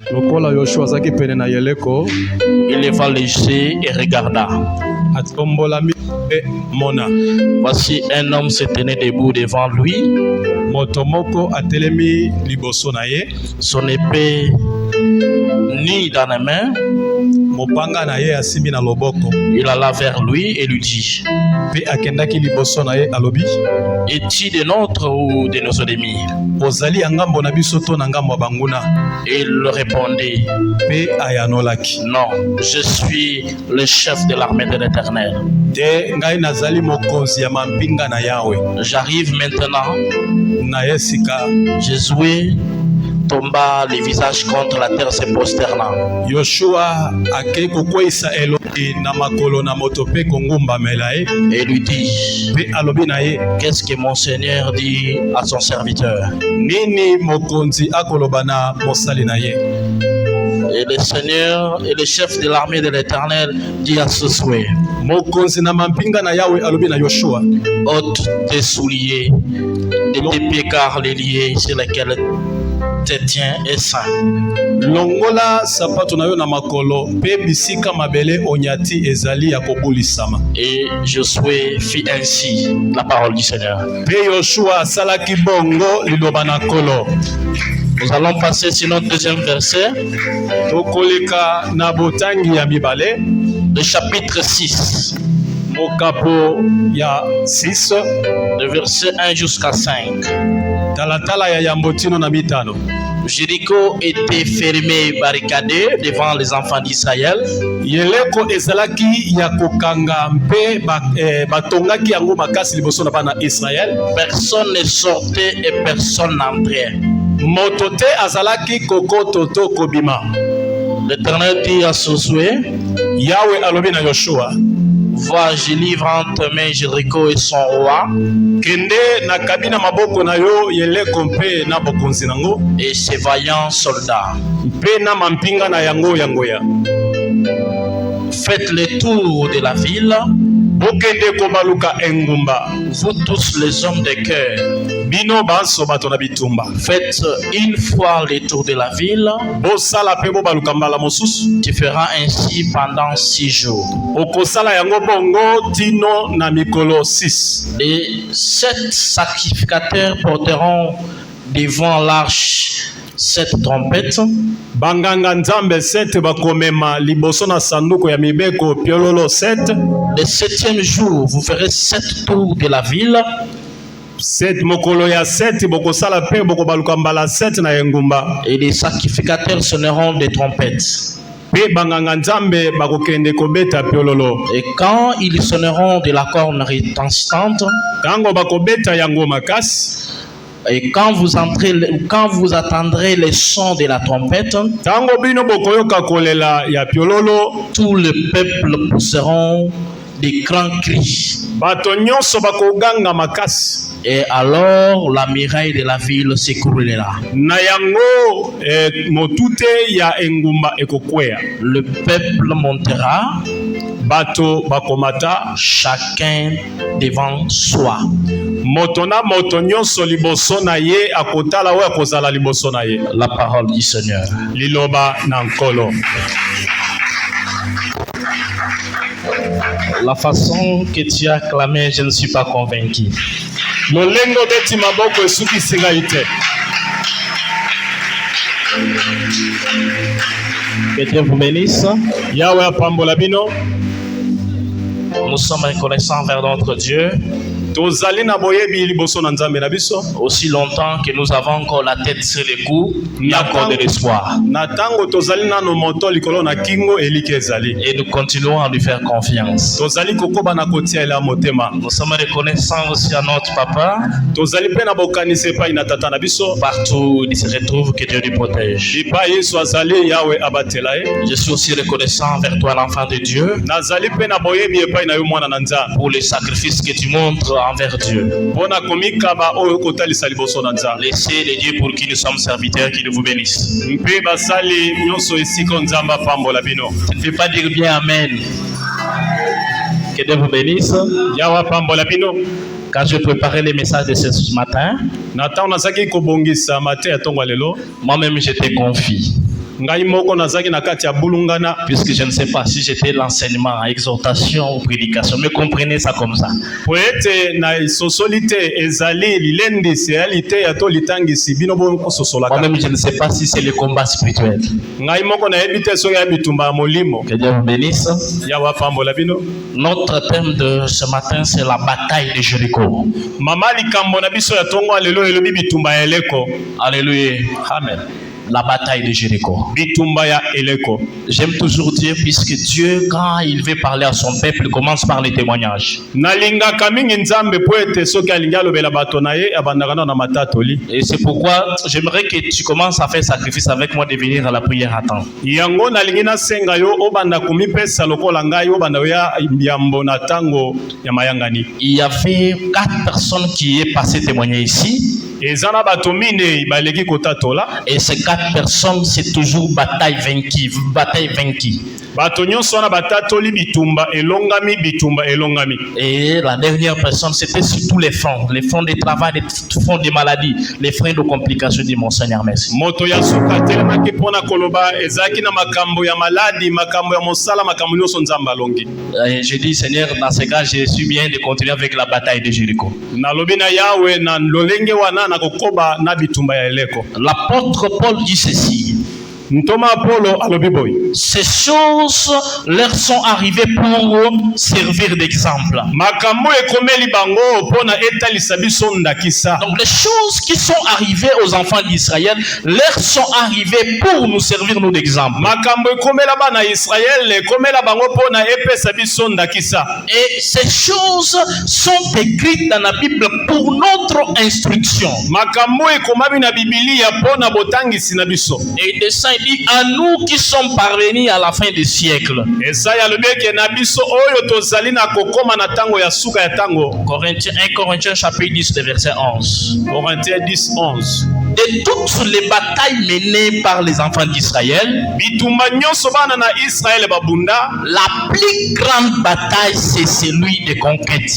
Lokola Yoshua zaki pene na yeleko, il leva les yeux et regarda. atombolami mona. Voici un homme se tenait debout devant lui, Motomoko atelemi liboso na ye, son épée nue dans les mains. mopanga na ye asimbi na loboko. Il alla vers lui et lui dit: Pe akendaki liboso na ye alobi: Es-tu de nôtres ou de nos ennemis? Ozali ya ngambo na biso to na ngambo ya banguna? Et il répondit: Pe ayanolaki: Non, je suis le chef de l'armée de l'Éternel. Te ngai nazali mokonzi ya mampinga na Yawe. J'arrive maintenant. Na ye sika Josué tomba le visage contre la terre, se prosternant. Yoshua akei kokweyisa Elobi na makolo na moto pe kongumbamela ye. Et lui dit: Pe alobi na ye: Qu'est-ce que mon Seigneur dit à son serviteur? Nini mokonzi akoloba na mosali na ye? Et le Seigneur et le chef de l'armée de l'Éternel dit à Josué: Mokonzi na mampinga na Yawe alobi na Yoshua: ôte tes souliers de tes pieds, car les liés sur lesquels te tiens est saint. Longola sapato na yo na makolo pe bisika mabele onyati ezali ya kobulisama. Et Josué fit ainsi, la parole du Seigneur. Pe Yoshua asalaki bongo liloba na kolo. Nous allons passer sur notre deuxième verset, Tokoleka na botangi ya mibale, le chapitre 6, mokapo ya 6, le verset 1 jusqu'à 5. talatala ya yambotino na mitano. Jéricho était fermé, barricadé devant les enfants d'Israël. Yeleko ezalaki ya kokanga mpe batongaki yango makasi liboso na bana Israël. Personne ne sortait et personne n'entrait. Moto te azalaki kokoto to kobima. L'Éternel dit à Josué: Yawe alobi na Yoshua: Vois, je livre entre mains Jéricho et son roi Kende na kabina maboko na yo yeleko mpe na bokonzi nango et ses vaillants soldats. mpe na mampinga na yango yangoya. Faites le tour de la ville, Bokende kobaluka engumba. vous tous les hommes de cœur. Bino banso bato na bitumba. Faites une fois le tour de la ville. Bosala pe bobaluka mbala mosusu. Tu feras ainsi pendant 6 jours. Okosala yango bongo tino na mikolo 6. Les 7 sacrificateurs porteront devant l'arche 7 trompettes. Banganga nzambe 7 bakomema liboso na sanduku ya mibeko piololo 7. Le 7e jour, vous ferez 7 tours de la ville. 7 mokolo ya 7 bokosala pe bokobaluka mbala 7 na engumba. Et les sacrificateurs sonneront des trompettes. Pe banganga nzambe bakokende kobeta piololo. Et quand ils sonneront de la corne retentissante, Tango bakobeta yango makasi. et quand vous attendrez le son de la trompette, Tango bino bokoyoka kolela ya piololo, tout le peuple pousseront des grands cris. bato nyonso bakoganga makasi. Et alors la muraille de la ville s'écroulera. Na yango motute ya engumba ekokwea. Le peuple montera, Bato bakomata, chacun devant soi. moto na moto nyonso liboso na ye akotala oyo akozala liboso na ye. La parole du Seigneur. Liloba na nkolo. La façon que tu as clamé, je ne suis pas convaincu. Lolengo beti maboko esukisi ngai te. Que Dieu vous bénisse. Yawe apambola bino. Nous sommes reconnaissants vers notre Dieu. Tozali na boyebi liboso na nzambe na biso. Aussi longtemps que nous avons encore la tête sur les coups, il y a encore de l'espoir. Na tango tozali nano moto likolo na kingo eliki ezali. Et nous continuons à lui faire confiance. Tozali kokoba na kotia ela motema. Nous sommes reconnaissants aussi à notre papa. Tozali pe na bokanisi epai na tata na biso. Partout où il se retrouve, que Dieu lui protège. Epai Yesu azali Yawe abatela ye. Je suis aussi reconnaissant vers toi, l'enfant de Dieu, Nazali pe na boyebi epai na yo mwana na nzambe. pour les sacrifices que tu montres envers Dieu. Mpona komikaba oyo kotalisa liboso na nzambe. Laissez les dieux pour qui nous sommes serviteurs, qui vous bénissent. Mpe basali nyonso esika nzambe apambola bino. Tu ne peux pas dire bien Amen. Que Dieu vous bénisse. Yawe apambola bino. Quand je préparais les messages de ce matin, Na ntango nazalaki kobongisa mate ya ntongo ya lelo, moi-même j'étais confus. Ngai moko nazaki na kati ya bulungana. Puisque je ne sais pas si j'étais l'enseignement, exhortation ou prédication, mais comprenez ça comme ça. Poete na sosolite ezali lilendi realite ya to litangisi bino bo kososolaka. Moi-même je ne sais pas si c'est le combat spirituel. Ngai moko na ebite so ya bitumba molimo. Que Dieu vous bénisse. Ya wa pambola bino. Notre thème de ce matin c'est la bataille de Jéricho. Mama likambo na biso ya tongo lelo elobi bitumba ya eleko. Alléluia. Amen. La bataille de Jéricho. Bitumba ya eleko. J'aime toujours dire, puisque Dieu, quand il veut parler à son peuple, commence par les témoignages. Et c'est pourquoi j'aimerais que tu commences à faire sacrifice avec moi de venir à la prière à temps. Il y avait 4 personnes qui est passé témoigner ici. Et ces 4 personnes, c'est toujours bataille vaincue. Bataille vaincue. Et la dernière personne, c'était surtout les fonds de travail, les fonds de maladies, les freins de complications du Monseigneur. Merci. Et je dis, Seigneur, dans ce cas, je suis bien de continuer avec la bataille de Jéricho. L'apôtre Paul dit ceci. Ces choses leur sont arrivées pour servir d'exemple. Donc les choses qui sont arrivées aux enfants d'Israël leur sont arrivées pour nous servir nous d'exemple. Et ces choses sont écrites dans la Bible pour notre instruction. Et de ça, il dit à nous qui sommes parvenus à la fin des siècles. Corinthiens chapitre 10 verset 11. Corinthiens 10, 11. De toutes les batailles menées par les enfants d'Israël, la plus grande bataille c'est celui de conquête.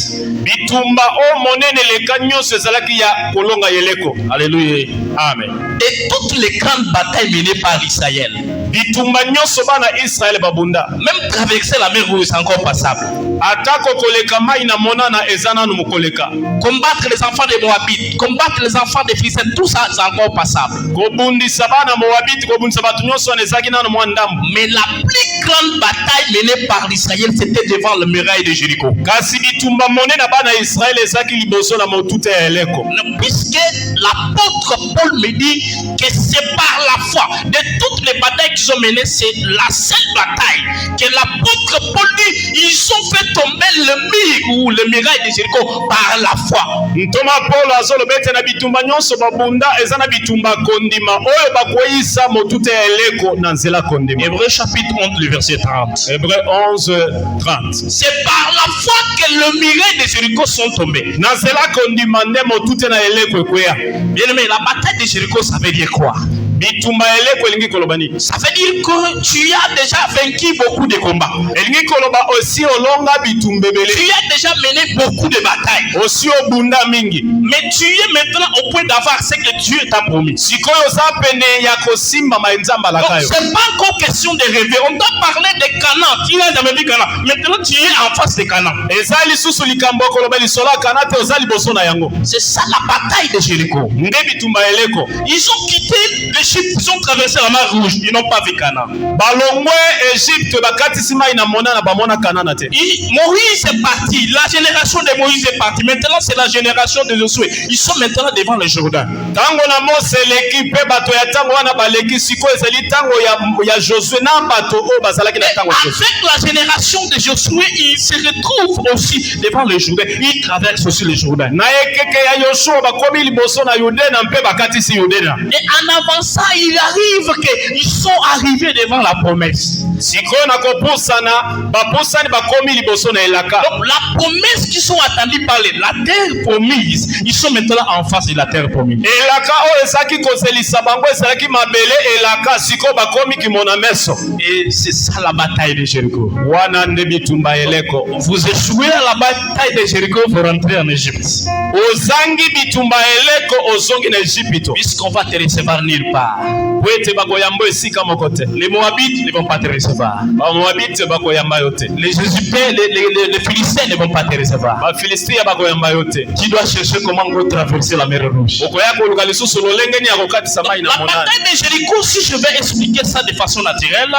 Alléluia. Amen. De toutes les grandes batailles menées par Israël, même traverser la mer Rouge c'est encore passable. Combattre les enfants de Moabit, combattre les enfants de Philistins, tout ça c'est encore passable. Mais la plus grande bataille menée par Israël c'était devant le muraille de Jéricho. Puisque l'apôtre Paul me dit que c'est par la foi de toutes les batailles qu'ils ont menées, c'est la seule bataille que l'apôtre Paul dit ils ont fait tomber le mur ou le muraille de Jéricho par la foi. Hébreux chapitre 11 le verset 30. Hébreux 11, 30. C'est par la foi que le muraille de Jéricho sont tombés. Bien aimé, la bataille de Jéricho ça veut dire quoi? Ça veut dire que tu as déjà vaincu beaucoup de combats. Tu as déjà mené beaucoup de batailles. Mais tu es maintenant au point d'avoir ce que Dieu t'a promis. Donc c'est pas encore question de rêver. On doit parler de Canaan. Tu n'as jamais vu Canaan. Maintenant tu es en face de Canaan. C'est ça la bataille de Jéricho. Ils ont quitté l'Égypte, ils ont traversé la mer Rouge, ils n'ont pas vu Canaan. Moïse est parti, la génération de Moïse est partie. Maintenant c'est la génération de Josué. Ils sont maintenant devant le Jourdain. Avec la génération de Josué, ils se retrouvent aussi devant le Jourdain. Ils traversent aussi le Jourdain. Et en avançant, il arrive qu'ils sont arrivés devant la promesse. Donc la promesse qu'ils sont attendus par la terre promise, ils sont maintenant en face de la terre promise. Et c'est ça la bataille de Jéricho. Vous échouez à la bataille de Jéricho, vous rentrez en Égypte. Puisqu'on va te recevoir nulle part. Les Moabites ne vont pas te recevoir. Les Égyptiens, les Philistins ne vont pas te recevoir. Tu dois chercher comment traverser la mer Rouge. La bataille de Jéricho, si je vais expliquer ça de façon naturelle,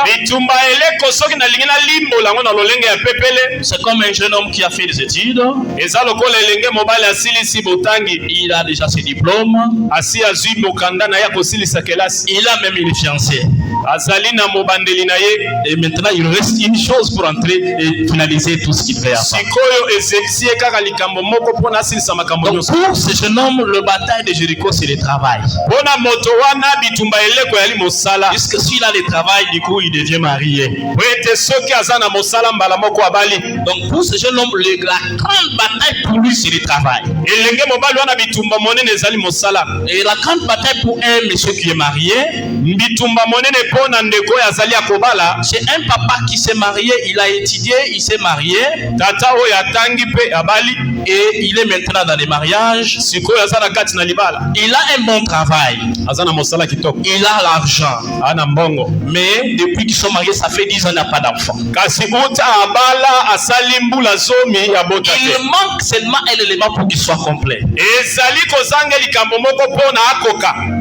c'est comme un jeune homme qui a fait des études. Il a déjà ses diplômes. Il a même une fiancée. Et maintenant, il reste une chose pour entrer et finaliser tout ce qu'il fait. Donc, pour ce jeune homme, le bataille de Jéricho, c'est le travail. Puisque s'il a le travail, du coup, il devient marié. Donc, pour ce jeune homme, la grande bataille pour lui, c'est le travail. Et la grande bataille pour un monsieur qui est marié, c'est un papa qui s'est marié, il a étudié, il s'est marié. Et il est maintenant dans les mariages. Il a un bon travail. Il a l'argent. Mais depuis qu'ils sont mariés, ça fait 10 ans qu'il n'a pas d'enfant. Il manque seulement un élément pour qu'il soit complet.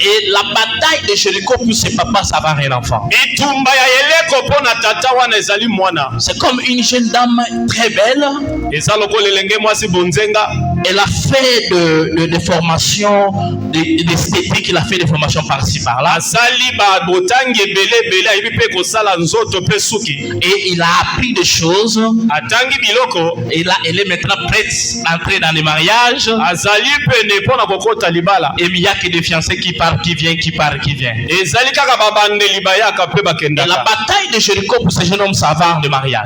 Et la bataille de Jéricho pour ses papas, ça va avoir un enfant. C'est comme une jeune dame très belle. Elle a fait des formations d'esthétique, elle a fait des formations par-ci par-là. Et il a appris des choses. Et là, elle est maintenant prête à entrer dans les mariages. Et il n'y a que des fiancés qui partent, qui viennent, qui partent, qui viennent. Et la bataille de Jéricho pour ce jeune homme, ça va le mariage.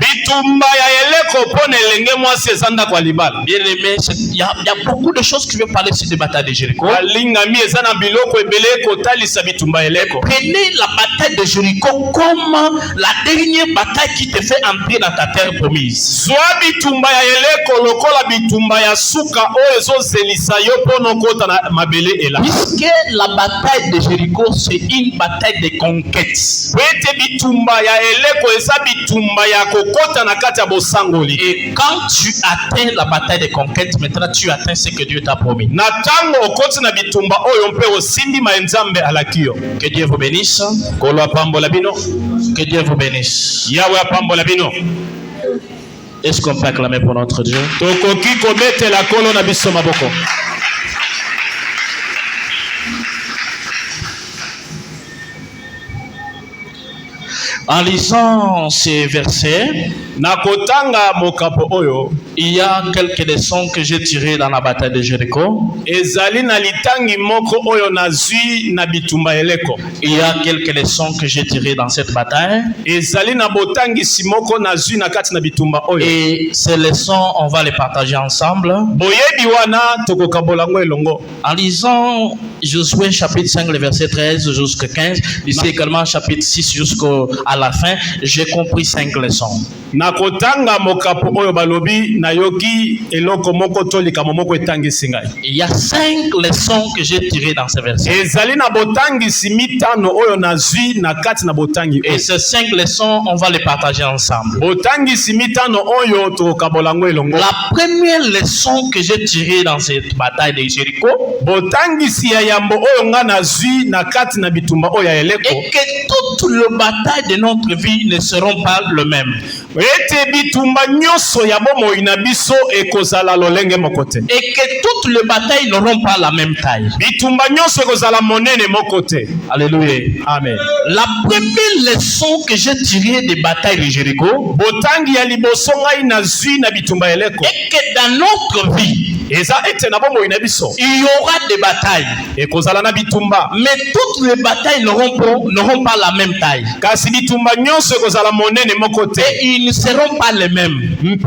Bien aimé, il y a beaucoup de choses qui veulent parler sur la bataille de Jéricho. Prenez la bataille de Jéricho comme la dernière bataille qui te fait entrer dans ta terre promise. Puisque la bataille de Jéricho, c'est une bataille de conquête. Et quand tu atteins la bataille de conquête, maintenant tu atteins ce que Dieu t'a promis. Que Dieu vous bénisse. Que Dieu vous bénisse. Est-ce qu'on peut acclamer pour notre Dieu? En lisant ces versets, il y a quelques leçons que j'ai tirées dans la bataille de Jéricho. Il y a quelques leçons que j'ai tirées dans cette bataille. Et ces leçons, on va les partager ensemble. En lisant Josué chapitre 5, le verset 13 jusqu'à 15, ici également chapitre 6 jusqu'à la fin, j'ai compris 5 leçons. Il y a 5 leçons que j'ai tirées dans ces versets. Et ces 5 leçons, on va les partager ensemble. La première leçon que j'ai tirée dans cette bataille de Jéricho est que toutes les batailles de notre vie ne seront pas le même. Et que toutes les batailles n'auront pas la même taille. Alléluia. Amen. La première leçon que j'ai tirée des batailles de Jéricho est que dans notre vie, il y aura des batailles. Mais toutes les batailles n'auront pas la même taille. Et ils ne seront pas les mêmes. Donc,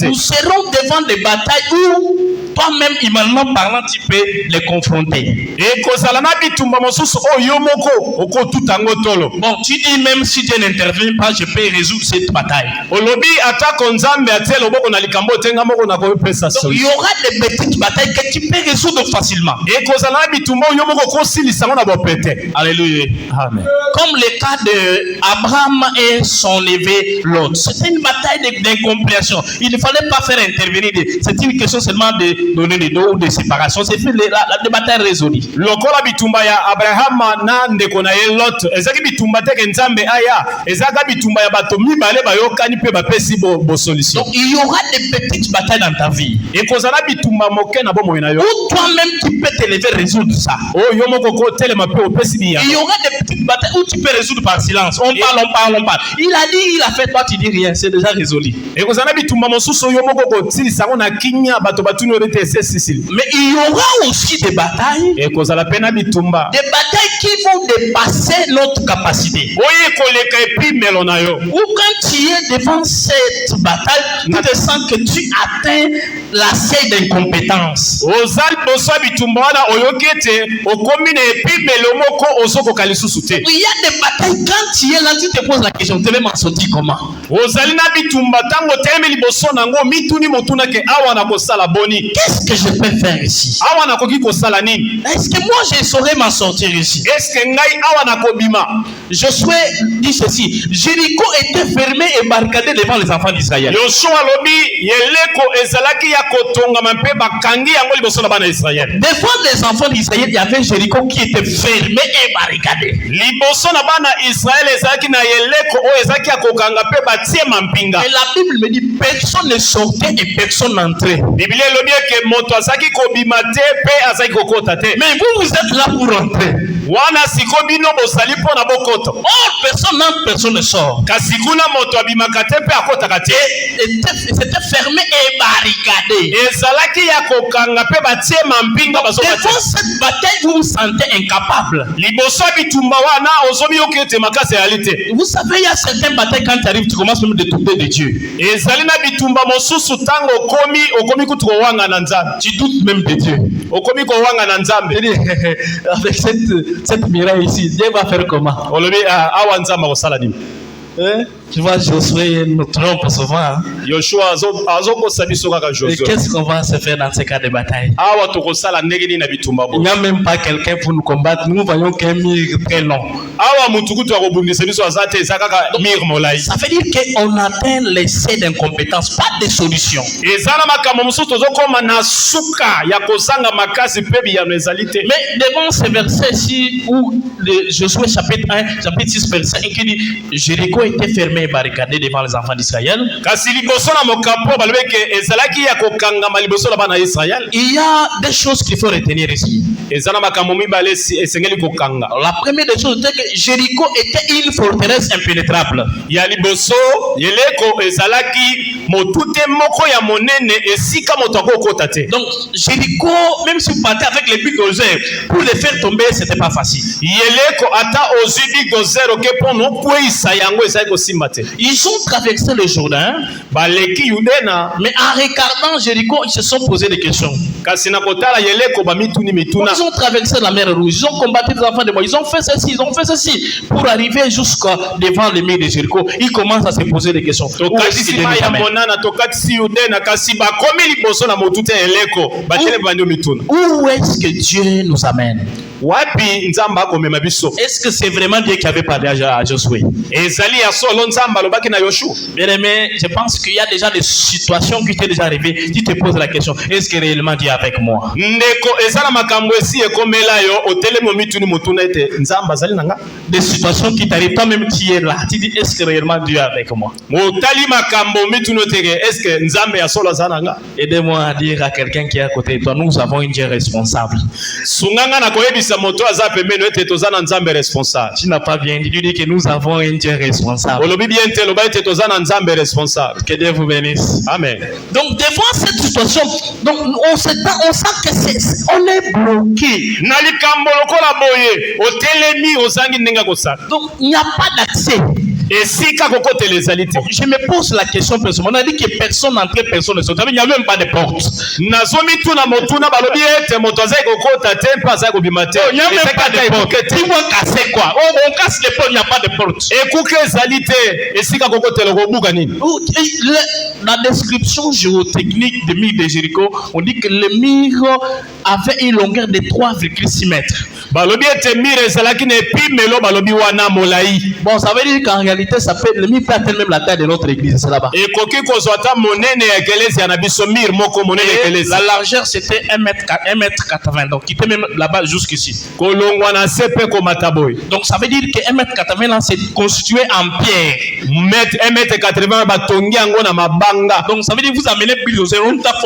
nous serons devant des batailles où toi-même, humainement parlant, tu peux les confronter. Et kozala na bitumba mosusu oyo moko oko tutango tolo. Bon, tu dis même si Dieu n'intervient pas, je peux résoudre cette bataille. Olobi atako nzambe atie loboko na likambo tenga moko na ko pesa Donc, solution. il y aura des petites batailles que tu peux résoudre facilement. Et kozala na bitumba oyo moko ko silisa ngona bo pete. Alléluia. Amen. Comme le cas de Abraham et son neveu Lot. C'était une bataille d'incompréhension. Il ne fallait pas faire intervenir. C'est une question seulement de donner des dos ou de séparation. C'est la bataille résolue. Lokola bitumba ya Abraham na ndeko na ye Lot. Ezaki bitumba te ke nzambe aya. Ezaka bitumba ya bato mibale bayokani pe bapesi bo solution. Donc il y aura des petites batailles dans ta vie. Et kozala bitumba moke na bomo na yo. Ou toi-même tu peux te lever résoudre ça. Oh yo moko ko telema pe opesi biya. Il y aura des petites batailles où tu peux résoudre par silence. On parle. Il a dit, il a fait, toi tu dis rien, c'est déjà résolu. Et kozala bitumba mosusu yo moko ko tilisa ngona kinya bato batuni obete sisili. Mais il y aura aussi des batailles. Et kozala pena bitumba. Des batailles qui vont dépasser notre capacité. Oye koleka epi melona yo. Ou quand tu es devant cette bataille, tu te sens que tu atteins la seuil d'incompétence. Ozali boso bitumba wana oyokete okomi na epi melomoko ozoko kalisusu te. Il y a des batailles quand tu es là, tu te poses la question, tu vas m'en sortir comment? Ozali na bitumba tango telemi liboso nango mituni motuna ke awa na kosala boni. Qu'est-ce que je peux faire ici? Awa na koki kosala nini? Est-ce que moi je saurais m'en sortir ici? Est-ce que ngai awa na kobima? Josué dit ceci, Jéricho était fermé et barricadé devant les enfants d'Israël. Yoshua lobi yeleko ezalaki ya kotonga mpe bakangi yango liboso na bana Israël. Devant les enfants d'Israël, il y avait Jéricho qui était fermé et barricadé. Liboso na bana Israël ezalaki na yeleko o ezalaki ya kokanga mpe batie mampinga. Et la Bible me dit personne ne sortait et personne n'entrait. Biblia elobi ke moto azalaki kobima te mpe azalaki kokota te. Mais vous êtes là pour rentrer. Wana siko bino bosali mpo na bokoto. Oh, personne n'entre, personne ne sort. Kasi kuna moto abimaka te mpe akotaka te. C'était fermé et barricadé. Ezalaki ya kokanga mpe batie mampinga bazokata. Devant cette bataille, vous vous sentez incapable. Liboso bitumba wana ozomi okete makase yalite. Vous savez, il y a certaines batailles quand tu arrives, tu commences même à douter de Dieu. Ezali na bitumba mosusu tango okomi kutu kowanga na nzambe. Tu doutes même de Dieu. Okomi kowanga na nzambe. Avec cette miraille ici, Dieu va faire comment? Olobi awa nzamba kosala nini? Tu vois, Josué nous trompe souvent. Hein? Yoshua azokosa biso kaka Et Josué. qu'est-ce qu'on va se faire dans ces cas de bataille? Awa tokosala ndenge nini na bitumba bo. Il n'y a même pas quelqu'un pour nous combattre. Nous voyons qu'un mur très long. Awa mutukutu akobundisa biso azate ezakaka mir molai. Ça veut dire qu'on atteint les seuils d'incompétence, pas de solution. Ezala makambo mosusu tozokoma na suka ya kozanga makasi mpe biyano ezali te. Mais devant ce verset-ci où Josué chapitre 1, chapitre 6, verset 1 qui dit Jéricho était fermé et barricadé devant les enfants d'Israël. Kasi liboso na mokampo balobeke ezalaki ya kokangama liboso na bana Israël. Il y a des choses qu'il faut retenir ici. Ezala makambo mibale esengeli kokanga. La première des choses c'est que Jéricho était une forteresse impénétrable. Ya liboso yeleko ezalaki motute moko ya monene esika moto akokota te. Donc Jéricho, même si vous partez avec les bulldozers pour les faire tomber, c'était pas facile. Yeleko ata ozibi dozero ke pono kwisa yango ezali kosimba te. Ils ont traversé le Jourdain, baleki Yudena, mais en regardant Jéricho, ils se sont posé des questions. Kasi na kotala yeleko ba mituni mituna. Ils ont traversé la mer Rouge, ils ont combattu les enfants de Moïse, ils ont fait ceci, ils ont fait ceci pour arriver jusqu'à devant les murs de Jéricho. Ils commencent à se poser des questions. Où est-ce que Dieu nous amène? Où est-ce que Dieu nous amène? Est-ce que c'est vraiment Dieu qui avait parlé à Josué? Bien aimé, je pense qu'il y a déjà des situations qui t'est déjà arrivées. Tu te poses la question, est-ce que réellement Dieu est avec moi? Des situations qui t'arrivent, toi-même tu es là. Tu dis, est-ce que réellement Dieu est avec moi? Aidez-moi à dire à quelqu'un qui est à côté de toi, nous avons un Dieu responsable. Tu n'as pas bien dit, tu dis que nous avons un Dieu responsable. Que Dieu vous bénisse. Amen. Donc devant cette situation, donc on sent que on est bloqué. Donc il n'y a pas d'accès. esika kokotela ezali te. Je me pose la question personnellement. On a dit que personne n'entrait, personne ne sortait. Il n'y a même pas de porte. Nazomituna motuna balobi ete moto azali kokota te mpe azali kobima te. Il n'y a même pas de porte. Tu vois casser quoi? On casse les portes, il n'y a pas de porte. Ekuke ezali te esika kokotela kobuka nini. La description géotechnique des murs de Jéricho, on dit que le mur avait une longueur de 3,6 mètres. Balobi ete mire ezalaki na epimelo balobi wana molai. Bon, ça veut dire qu'en réalité, le mur peut atteindre même la taille de notre église. C'est là-bas. Ekoki kozwa ata monene ya ekelesi ya na biso mire moko monene ya ekelesi. La largeur c'était 1,80 m. Donc qui était même là-bas jusqu'ici. Kolongwa na sepe komata boy. Donc ça veut dire que 1,80 m là c'est constitué en pierre. 1,80 m batongi yango na mabanga. Donc ça veut dire que vous amenez Big Dozer, on tape,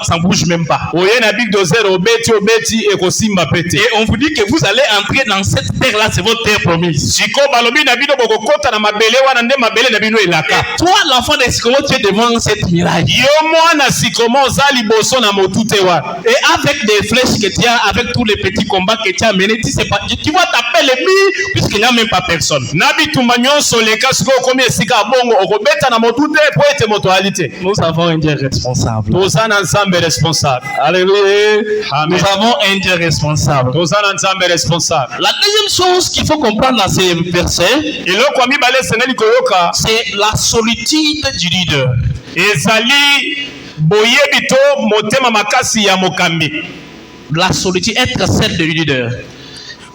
ça ne bouge même pas. Oye na Big Dozer obeti ekosimba pete. Et on vous dit que vous allez entrer dans cette terre là, c'est votre terre promise. Siko balobi na bino bokokota na mabele wana nde mabele na bino elaka. Et toi l'enfant de Sikomo, tu es devant cette miraille. Yo mwana Sikomo za liboso na motute wa. Et avec des flèches que tu as, avec tous les petits combats que tu as menés, tu vas taper les murs puisqu'il n'y a même pas personne. Nabi tumba nyonso leka siko komi esika bongo okobeta na motute po ete moto alite. Nous avons un Dieu responsable. Tozana nzambe responsable. Alléluia. Amen. Nous avons un Dieu responsable. Tozana nzambe responsable. La deuxième chose qu'il faut comprendre dans ces versets, eloko mibale sengeli koyoka, c'est la solitude du leader. Ezali boyebi to motema makasi ya mokambi. La solitude, être celle du leader.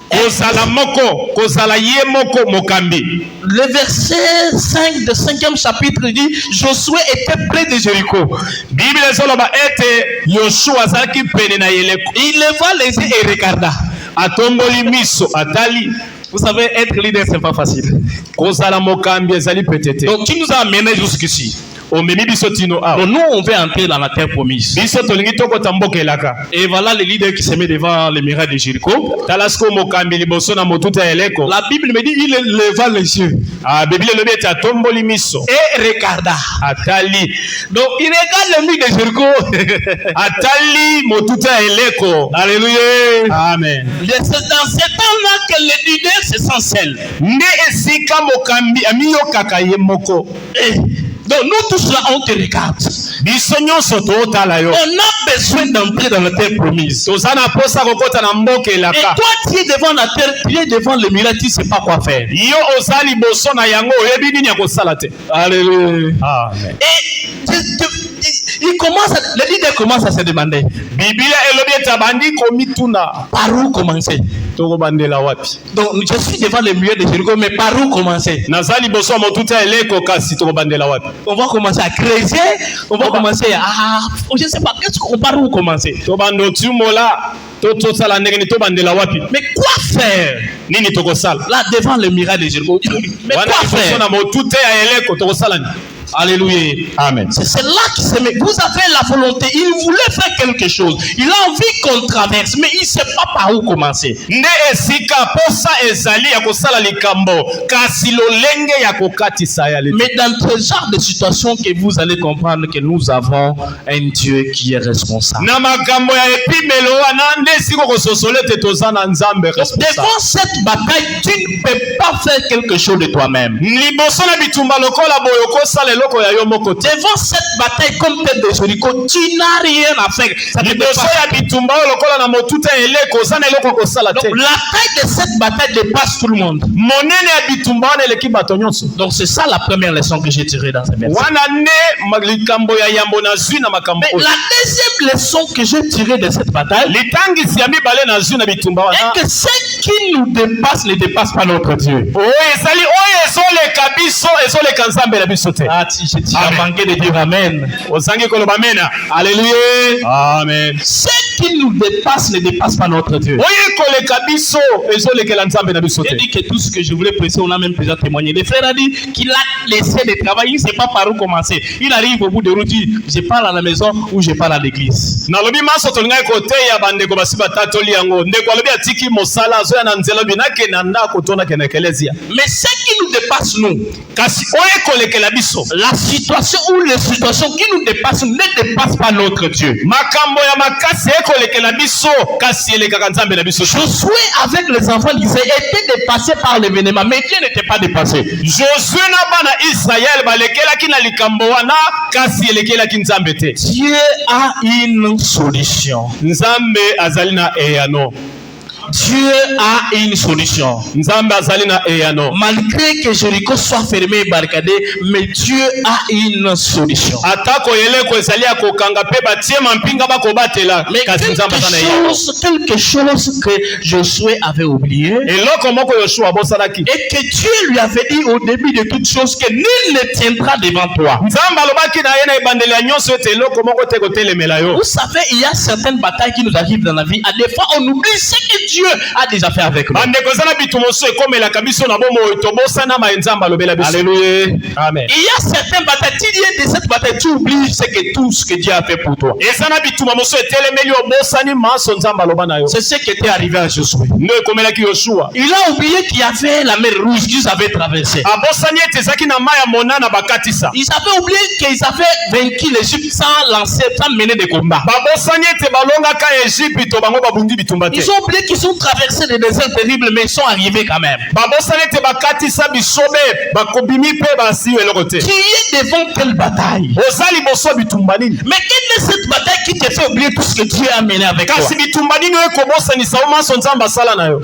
Kozala moko, kozala ye moko mokambi. Le verset 5 du 5e chapitre dit Josué était près de Jéricho. Bible ezoloba ete Yoshua azalaki pene na Yeriko. Il leva les yeux et regarda. Atomboli miso atali. Vous savez, être leader, c'est pas facile. Kozala mokambi ezali petete. Donc, qui nous a amené jusqu'ici? Omemi biso tino a. Donc, nous, on veut entrer dans la terre promise. Biso tolingi tokota mboka elaka. Et voilà le leader qui se met devant les murailles de Jéricho. Talasko mokambi liboso na motuta Yeriko. La Bible me dit il leva les yeux. Ah, Bible lobi ete atomboli miso. Et regarda. Atali. Donc, il regarde le mur de Jéricho. Atali motuta Yeriko. Alléluia. Amen. C'est dans ce temps-là que le leader se sent seul. Nde esika mokambi amiyokaka ye moko. Donc nous tous là on te regarde. Biso nyonso totala yo. On a besoin d'entrer dans la terre promise. Tozana posa kokota na mboka Et elaka. toi tu es devant la terre, tu es devant le miracle, tu sais pas quoi faire. Yo ozali boso na yango oyebi nini ya kosala te. Alléluia. Amen. Et le leader commence à se demander. Biblia elobi ete abandi komituna. Par où commencer? Tokobandela wapi? Donc je suis devant le mur de Jéricho, mais par où commencer? Nazali boso ya motuta Yeriko kasi tokobandela wapi? On va commencer à creuser, on va commencer à je sais pas, par où commencer? Tobando timola, totosala ndenge ni tobandela wapi? Mais quoi faire? Nini tokosala? Là devant le miracle de Jéricho. Mais quoi faire? Na motuta ya Yeriko tokosala ni. Alléluia. Amen. C'est là qu'il se met. Vous avez la volonté. Il voulait faire quelque chose. Il a envie qu'on traverse, mais il ne sait pas par où commencer. Nde esika posa ezali ya kosala likambo kasi lolenge ya kokatisa ya leta. Mais dans ce genre de situation que vous allez comprendre que nous avons un Dieu qui est responsable. Na makambo ya epimelo wana nde siko kososole te tozana nzambe responsable. Devant cette bataille, tu ne peux pas faire quelque chose de toi-même. Liboso na bitumba lokola boyo kosala eloko ya yo moko te. Devant cette bataille comme tête de Jéricho, tu n'as rien à faire. Ça ne peut Liboso pas. ya bitumba lokola na motuta Yeriko ozana eloko kosala te. Donc la taille de cette bataille dépasse tout le monde. Monene ya bitumba wana eleki bato nyonso. Donc c'est ça la première leçon que j'ai tirée dans ce verset. Wana nde likambo ya yambo na zwi na makambo. Mais la deuxième leçon que j'ai tirée de cette bataille, litangisi ya mibale na zwi na bitumba wana. et que ce qui nous dépasse ne dépasse pas notre Dieu. Oyo ezali oyo ezoleka biso ezoleka nzambe na biso te. Ah, tu as manqué de dire amen. Ozangi koloba amena. Alléluia. Amen. Ce qui nous dépasse ne dépasse pas notre Dieu. Oyo koleka biso ezolekela nzambe na biso te. J'ai dit que tout ce que je voulais presser, on a même déjà témoigné. Le frère a dit qu'il a laissé le travail, il ne sait pas par où commencer. Il arrive au bout de route, il dit, je pars à la maison ou je pars à l'église. Nalobi maso tolingai koteya bandeko basi batatoli yango ndeko alobi atiki mosala azoya na nzela binake na ndako tona kena ekelezia. Mais ce qui nous dépasse nous, kasi oye kolekela biso. La situation ou les situations qui nous dépassent ne dépassent pas notre Dieu. Makambo ya makasi ekolekela biso kasi elekaka nzambe na biso. Josué avec les enfants d'Israël était dépassé par l'événement, mais Dieu n'était pas dépassé. Josué na bana Israël balekelaki na likambo wana kasi elekelaki nzambe te. Dieu a une solution. Nzambe azali na eyano. Dieu a une solution. Nzambe azali na eyano. Malgré que Jéricho soit fermé et barricadé, mais Dieu a une solution. Atako yeleko ezali ya kokanga pe batie mampinga bakobatela kasi nzambe azali na eyano. Quelque chose que Josué avait oublié. Eloko moko Yoshua bosalaki. Et que Dieu lui avait dit au début de toutes choses que nul ne tiendra devant toi. Nzambe alobaki na ye na ebandeli ya nyonso ete eloko moko te kotelemela yo. Vous savez, il y a certaines batailles qui nous arrivent dans la vie. À des fois, on oublie ce que Dieu a déjà fait avec nous. Alléluia. Amen. Il y a certaines batailles, tu dis de cette bataille, tu oublies tout ce que Dieu a fait pour toi. C'est ce qui était arrivé à Josué. Il a oublié qu'il y avait la mer rouge qu'ils avaient traversée. Ils avaient oublié qu'ils avaient vaincu l'Égypte sans lancer, sans mener des combats. Ils ont oublié qu'ils ont traversé des déserts terribles, mais ils sont arrivés quand même. Tu es devant quelle bataille? Mais quelle est cette bataille qui te fait oublier tout ce que Dieu a mené avec toi?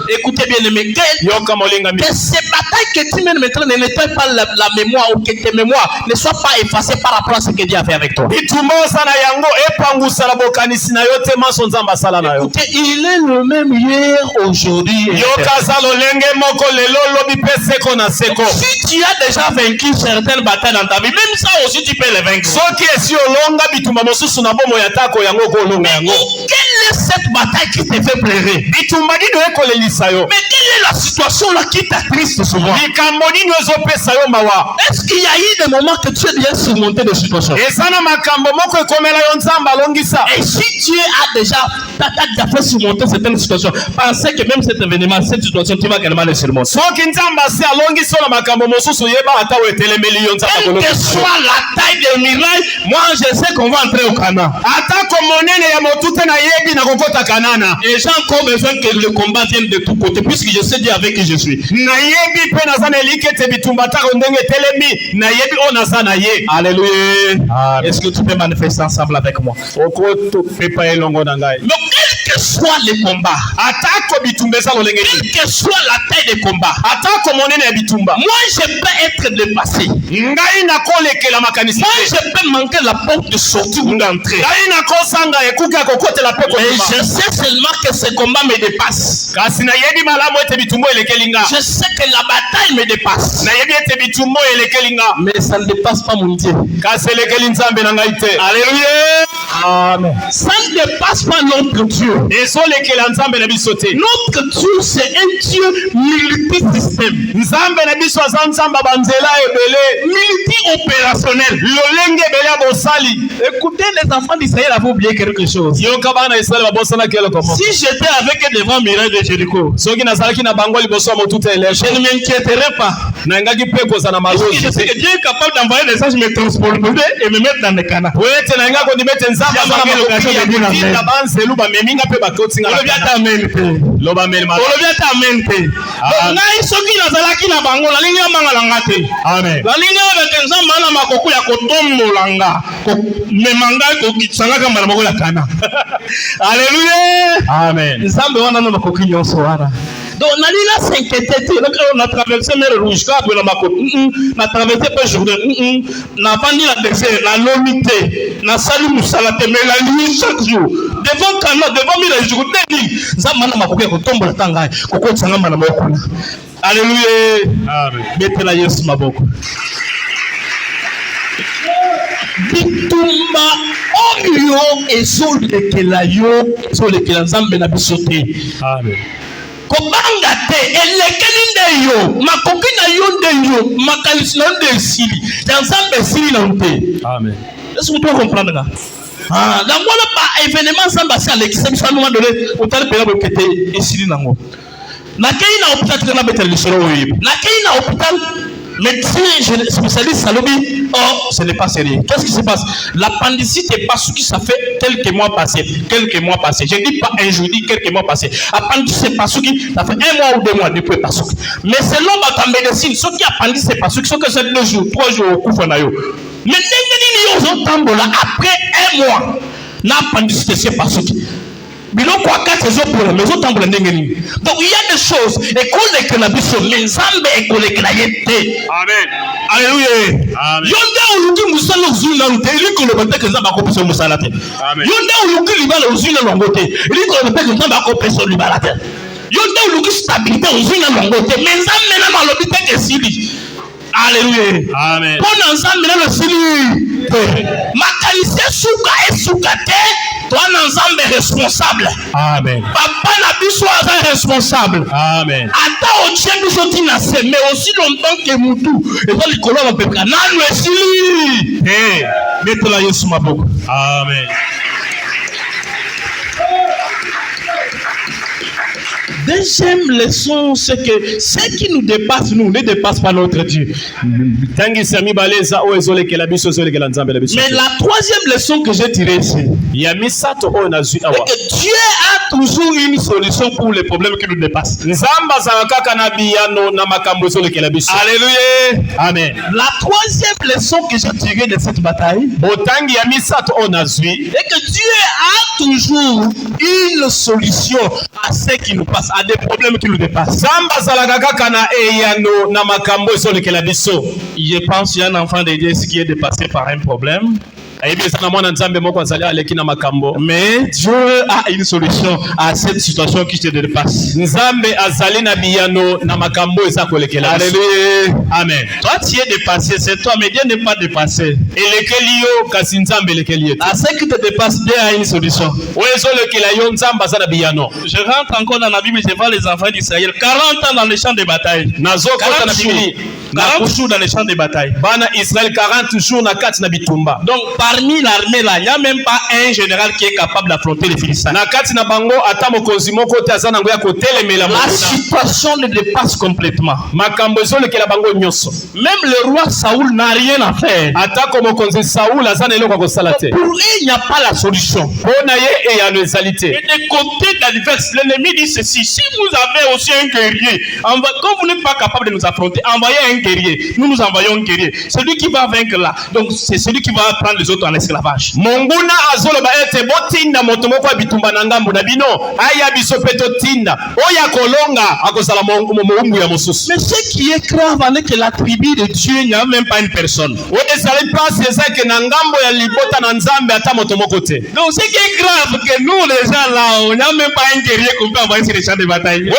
Écoutez bien, aimé, que ces batailles que tu mènes maintenant ne nettoient pas la mémoire, ou que tes mémoires ne soient pas effacées par rapport à ce que Dieu a fait avec toi. Écoutez, il est le même hier, aujourd'hui. Si tu as déjà vaincu certaines batailles dans ta vie, même ça aussi tu peux les vaincre. Mais quelle est cette bataille qui te fait pleurer? Mais quelle est la situation là qui t'attriste souvent? Est-ce qu'il y a eu des moments que tu as bien surmonté des situations? Et si Dieu a déjà fait surmonter certaines situations, pensez que même cet événement, cette situation, tu vas également le surmonter. Quelle que soit la taille des murailles, moi je sais qu'on va entrer au Canaan. Et j'ai encore besoin que le combat vienne de tous côtés, puisque je sais Dieu avec qui je suis. Alléluia. Est-ce que tu peux manifester ensemble avec moi? Mais quel que soit le combat, quelle que soit la taille des combats, moi je peux être dépassé. Moi je peux manquer la porte de sortie ou d'entrée. Mais je sais seulement que ce combat me dépasse. Je sais que la bataille me dépasse. Mais ça ne dépasse pas mon Dieu. Alléluia. Amen. Ça ne dépasse pas notre Dieu. Notre Dieu, c'est un Dieu multisystème. Multi-opérationnel. Écoutez, les enfants d'Israël avaient oublié quelque chose. Si j'étais avec eux devant le miracle de Jéricho, je ne m'inquiéterais pas. Je sais que Dieu est capable d'envoyer des anges me transporter et me mettre dans le canal. Donc, on a s'inquiété. On a traversé mer rouge. On a traversé pas Jourdain. On a vendu la désert, la lomité, la salut moussalate, mais la nuit chaque jour. Devant Cana, devant Mila Jourdain, Zamana Makoké, Kotombo Tanga, Koko Tsangamana Mokuna. Alléluia. Mettez la yes Maboko. Bitumba oyo ezolekela yo ezolekela nzambe na biso te. Amen. Kobanga te elekeli nde yo makoki na yo nde yo makanisi na nde esili na nzambe esili na te. Amen. Est-ce que tu peux comprendre là? Dans voilà pas événement nzambe asi alekisa biso à un moment donné otali pela bokete esili nango. Nakei na hôpital tena betela lisolo oyo. Nakei na hôpital médecin spécialiste Salobi, oh, ce n'est pas sérieux. Qu'est-ce qui se passe? L'appendicite est pas ce qui ça fait quelques mois passés. Quelques mois passés. Je dis pas un jour, je dis quelques mois passés. Appendicite c'est pas ce qui ça fait 1 mois ou 2 mois depuis pas ce qui. Mais selon votre médecine, ce qui appendicite c'est pas ce qui, ce que c'est 2 jours, 3 jours au coup fanayo. Mais après 1 mois, l'appendicite c'est pas ce qui. Donc il y a des choses et qu'on est que la biso mais zambe et qu'on est que la yete. Amen. Alléluia. Yonda uluki musala uzuna ute iliko le bate que zamba ko peso musala te. Yonda uluki libala uzuna longote iliko le bate que zamba ko peso libala te. Yonda uluki stabilité uzuna longote mais zambe na malobi te que sili. Alléluia. Amen. Pour ensemble na le sili. Makanise suka et sukate. Toi, ensemble est responsable. Amen. Papa n'a plus soit responsable. Amen. Attends, au tien nous sommes mais aussi longtemps que Moutou. Et dans les colons, on peut pas. Non, nous sommes. Hey, mettez-la Yesu ma boque. Amen. Deuxième leçon, c'est que ce qui nous dépasse, nous, ne dépasse pas notre Dieu. Mais la troisième leçon que j'ai tirée ici, c'est que Dieu a toujours une solution pour les problèmes qui nous dépassent. Alléluia. Amen. La troisième leçon que j'ai tirée de cette bataille, c'est que Dieu a toujours une solution à ce qui nous passe, à des problèmes qui nous dépassent. Je pense qu'il y a un enfant de Dieu qui est dépassé par un problème. Mais Dieu a une solution à cette situation qui te dépasse. Alléluia. Amen. Toi tu es dépassé, c'est toi, mais Dieu n'est pas dépassé. À ce qui te dépasse, Dieu a une solution. Je rentre encore dans la Bible, je vois les enfants d'Israël 40 ans dans les champs de bataille. 40 jours dans les champs de bataille. Donc parmi l'armée là, il n'y a même pas un général qui est capable d'affronter les Philistins. La situation ne dépasse complètement. Même le roi Saoul n'a rien à faire. Pour lui, il n'y a pas la solution. Et de côté d'adverse, l'ennemi dit ceci: si vous avez aussi un guerrier, quand vous n'êtes pas capable de nous affronter, envoyez un guerrier. Nous envoyons un guerrier. Celui qui va vaincre là, donc c'est celui qui va prendre les autres en esclavage. Mais ce qui est grave, c'est que la tribu de Dieu, il n'y a même pas une personne. Donc ce qui est grave, que nous les gens là, on n'a même pas un guerrier qu'on peut envoyer sur les champs de bataille.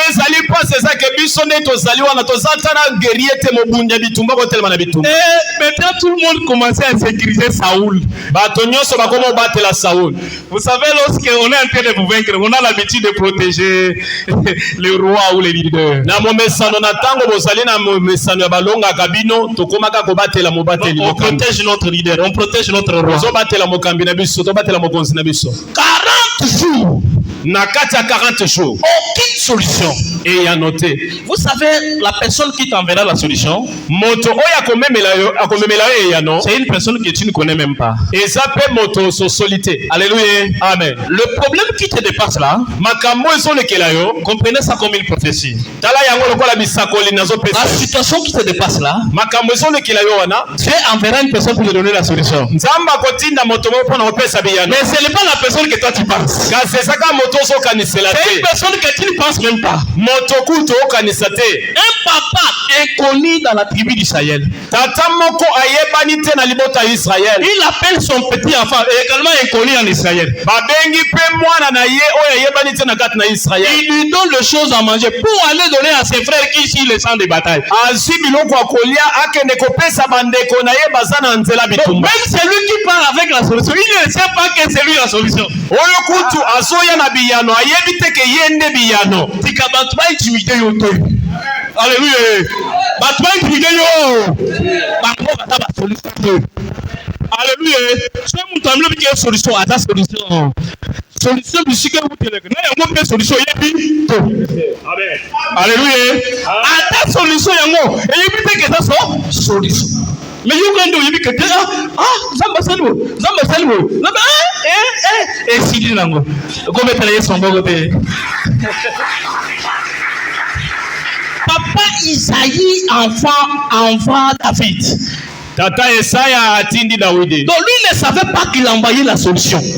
Maintenant tout le monde commençait à sécuriser Saoul. Vous savez, lorsqu'on est en train de vous vaincre, on a l'habitude de protéger les rois ou les leaders. On protège notre leader, on protège notre roi. 40 jours. Na kati ya 40 jours, aucune solution. Et il a noté. Vous savez, la personne qui t'enverra la solution, c'est une personne que tu ne connais même pas. Et ça peut moto solité. Alléluia. Amen. Le problème qui te dépasse là, comprenez ça comme une prophétie. La situation qui te dépasse là, Dieu enverra une personne pour te donner la solution. Mais ce n'est pas la personne que toi tu penses. C'est une personne que tu ne penses même pas. Un papa inconnu dans la tribu d'Israël. Il appelle son petit enfant, également inconnu en Israël. Il lui donne les choses à manger pour aller donner à ses frères qui sont les champs de bataille. Donc, même celui qui parle avec la solution, il ne sait pas que c'est lui la solution. Alléluia. Alléluia. C'est solution à ta solution. Solution solution. Alléluia. À ta solution, et trouver son solution. Mais il y a des gens qui et si dit nango comme travailler son côté. Papa Isaïe envoie David. Tata Esaya atindi Daudi. Donc lui ne savait pas qu'il envoyait la solution. Donc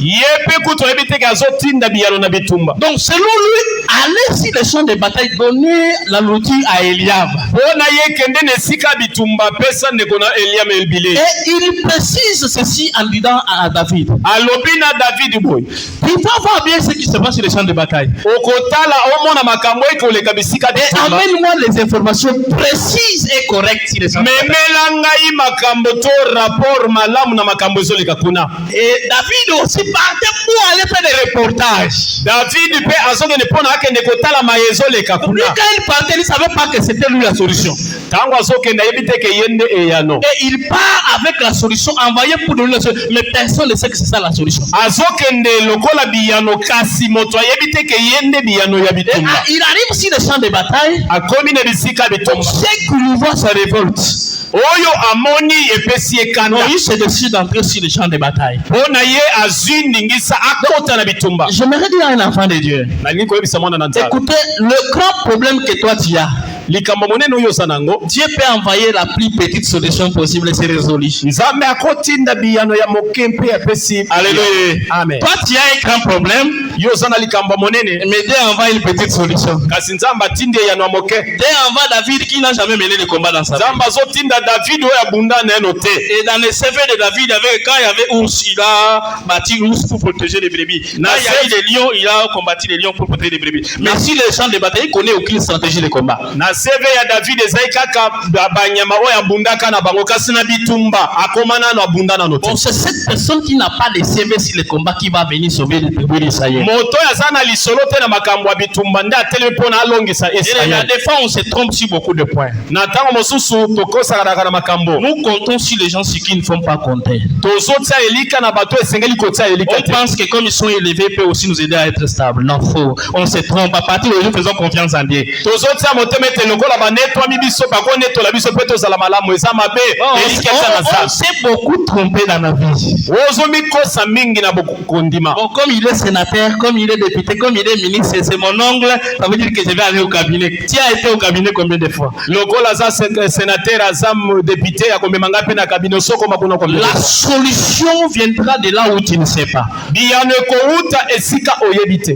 selon lui, aller sur le champ de bataille, donner la nourriture à Eliab. Et il précise ceci en disant à David. Il va voir bien ce qui se passe sur le champ de bataille. Et amène-moi les informations précises et correctes sur le champ de bataille. Et David aussi partait pour aller faire des reportages. Lui, quand il partait, il ne savait pas que c'était lui la solution. Et il part avec la solution envoyée pour donner la solution. Mais personne ne sait que c'est ça la solution. Il arrive sur le champ de bataille. C'est qu'il lui voit sa révolte. Il se décide d'entrer sur le champ de bataille. J'aimerais dire à un enfant de Dieu, écoutez, le grand problème que toi tu as, Dieu peut envoyer la plus petite solution possible et c'est résolu. Alléluia. Amen. Toi tu as un grand problème, mais Dieu envoie une petite solution. Dieu envoie David qui n'a jamais mené de combat dans sa vie. Et dans le CV de David, quand il y avait ours, il a bâti ours pour protéger les brebis. Quand il y a eu des lions, il a combattu les lions pour protéger les brebis. Mais si le champ de bataille, il connaît aucune stratégie de combat. Bon, c'est cette personne qui n'a pas de CV sur le combat qui va venir sauver les tribus d'Israël. Et des fois, on se trompe sur beaucoup de points. Nous comptons sur les gens sur qui ne font pas compter. On pense que comme ils sont élevés, ils peuvent aussi nous aider à être stables. Non, faux. On se trompe. À partir de nous faisons confiance en Dieu. On s'est beaucoup trompé dans la vie. Bon, comme il est sénateur, comme il est député, comme il est ministre, c'est mon oncle, ça veut dire que je vais aller au cabinet. Tu as été au cabinet combien de fois? La solution viendra de là où tu ne sais pas.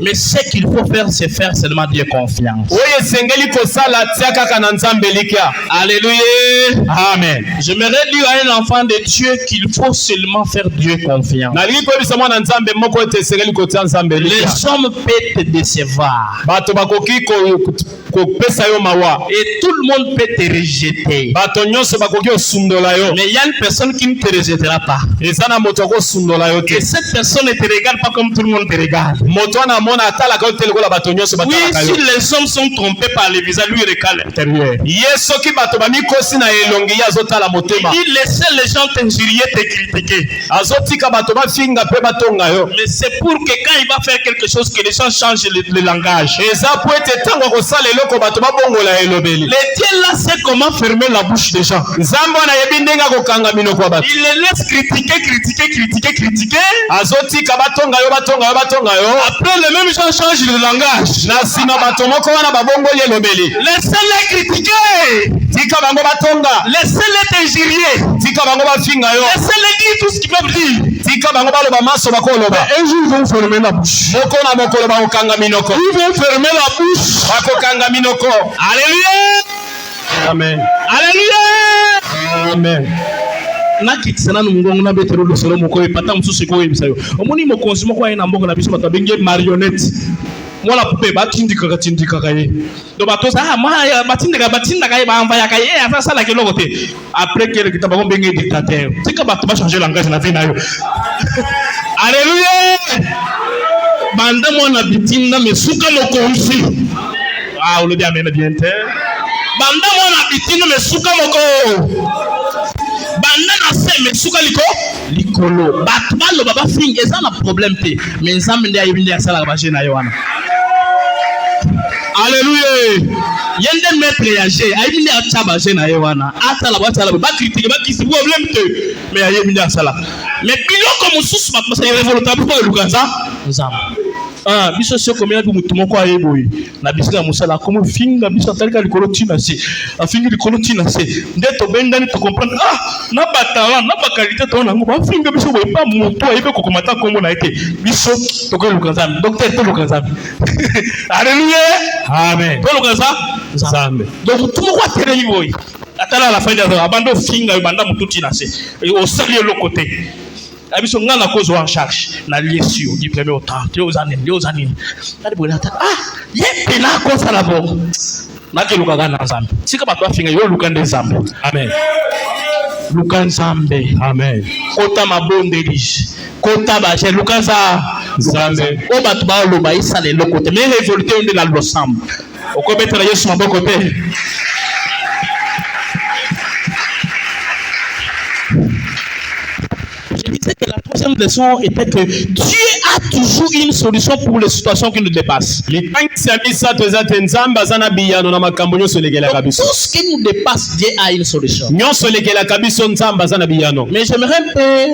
Mais ce qu'il faut faire, c'est faire seulement Dieu confiance. Alléluia. Amen. J'aimerais dire à un enfant de Dieu qu'il faut seulement faire Dieu confiance. Les hommes peuvent te décevoir. Et tout le monde peut te rejeter. Mais il y a une personne qui ne te rejettera pas. Et cette personne ne te regarde pas comme tout le monde te regarde. Oui, si les hommes sont trompés par les visages, lui regarde l'intérieur. Il dit laissez les gens t'injurier, te critiquer. Mais c'est pour que quand il va faire quelque chose, que les gens changent le langage. Le Dieu là sait comment fermer la bouche des gens. Il les laisse critiquer. Après les mêmes gens changent le langage. Laissez-les critiquer. Laissez-les t'injurier. Laissez-les dire tout ce qu'ils peuvent dire. Un jour ils vont fermer la bouche. Ils vont fermer la bouche. Alléluia. Amen. Alléluia. Amen. nakitsana n'umugongo na betero losolo moko epata mususu ko yemisayo omoni mokonzi moko ayina mbongo na biso batabenge marionnette mwana poupée batindika kaye do batoza batindika kaye bamvaya kaye asa la keloko te après que le kitaba benge dictateur tika bato ba changer langage na vie na yo. Alléluia. Banda mwana bitinda mesuka mokonzi on le dit amen bien te banda mwana bitinda mesuka moko banda na se mesuka likolo bato balo baba fing eza na problème te mais nzambe nde ayibindi asala ba jena yo wana. Alléluia. Yende maître yagé, aïe a tchaba na yewana. Ata la boîte à la ba critique, ba qui se problème te. Mais aïe mini sala. Mais bilo comme sous ma parce que révoltable pour le Gaza. Ah, biso sio combien de mutumo kwa yeboyi. Na bisika musala comme finga biso talika likolotina se. A finga likolotina se. Ndeto bendani to comprendre. Ah, na batala, na ba qualité to na ngo finga biso boy pas mutu ayebe ko komata kombo na été. Biso to ko lukanza. Docteur to lukanza. Alléluia. Amen. To lukanza. Zambe. Donc tout mo kwa tere yeboyi. Atala la fin de la bando finga banda mututi na se. Et au sérieux le côté. Abiso ngana cause en charge na liesio du premier au temps aux années tadi bola ah ye pena ko sala bo na ke luka gana zambe sika bato afinga yo luka nde zambe amen luka zambe amen kota mabonde lije kota ba je luka za zambe o bato ba lo ba isale lokote mais révolté on de la losam o ko betela yesu maboko te. Que la troisième leçon était que Dieu a toujours une solution pour les situations qui nous dépassent. Donc, tout ce qui nous dépasse, Dieu a une solution. Mais j'aimerais un peu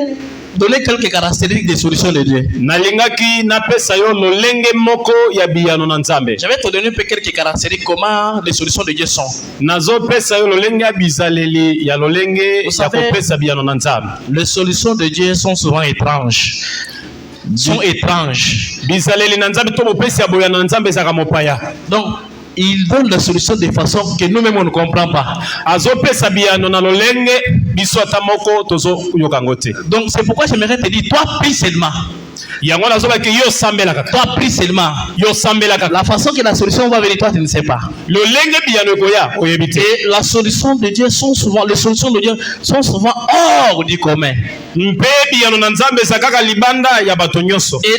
donner quelques caractéristiques des solutions de Dieu. Je vais te donner un peu quelques caractéristiques comment les solutions de Dieu sont. Vous savez, les solutions de Dieu sont souvent étranges. Donc, il donne la solution de façon que nous-mêmes on ne comprend pas. Donc c'est pourquoi j'aimerais te dire, toi prie seulement. Toi prie seulement. La façon que la solution va venir, toi tu ne sais pas. Et la solution de Dieu sont souvent, les solutions de Dieu sont souvent hors du commun. Et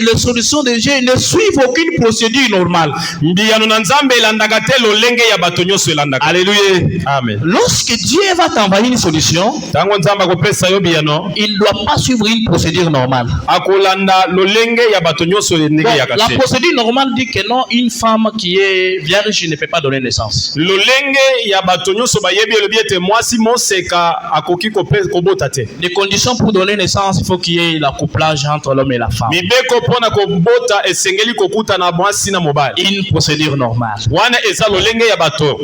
les solutions de Dieu ne suivent aucune procédure normale. Alléluia. Amen. Lorsque Dieu va t'envoyer une solution, il ne doit pas suivre une procédure normale. La procédure normale dit que non, une femme qui est vierge ne peut pas donner naissance. Les conditions pour donner naissance, il faut qu'il y ait l'accouplage entre l'homme et la femme. Une procédure normale.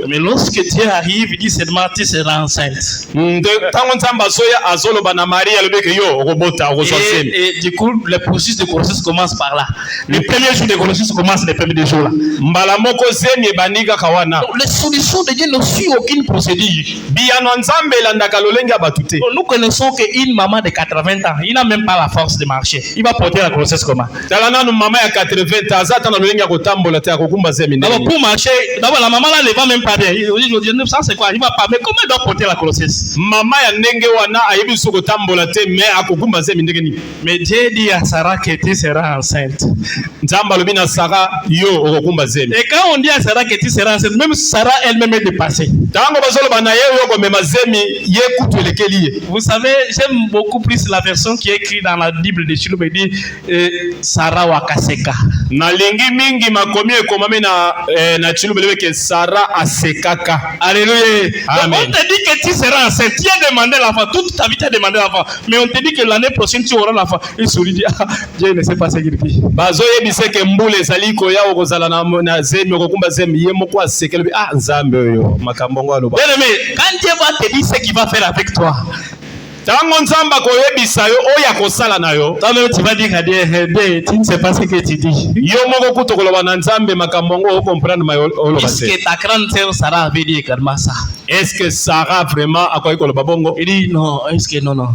Mais lorsque Dieu arrive, il dit seulement tu seras enceinte. Et du coup, le processus de grossesse commence par là. Le premier jour de grossesse commence les premiers jours là. Donc, les solutions de Dieu ne suivent aucune procédure. Nous connaissons qu'une maman de 80 ans, il n'a même pas la force de marcher. Il va porter la grossesse comment? D'abord, pour marcher, d'abord la maman là ne va même pas bien. Ça c'est quoi? Il va pas. Mais comment il doit porter la grossesse? Mais Dieu dit à Sarah que tu seras enceinte. Et quand on dit à Sarah que tu seras enceinte, même Sarah elle-même est dépassée. Vous savez, j'aime beaucoup plus la version qui est écrite dans la Bible de Chilou, dit Sarah Wakaseka. Alléluia. Amen. On te dit que tu seras enceinte. Tu as demandé l'enfant. Toute ta vie tu as demandé l'enfant. Mais on te dit que l'année prochaine tu auras l'enfant. Il sourit dit Dieu ne sait pas ce qu'il dit. Bien aimé, quand Dieu va te dire ce qu'il va faire avec toi, toi-même tu vas dire à Dieu, tu ne sais pas ce que tu dis. Est-ce que ta grande sœur Sarah avait dit également ça? Est-ce que Sarah vraiment a quoi? Il dit non, est-ce que non.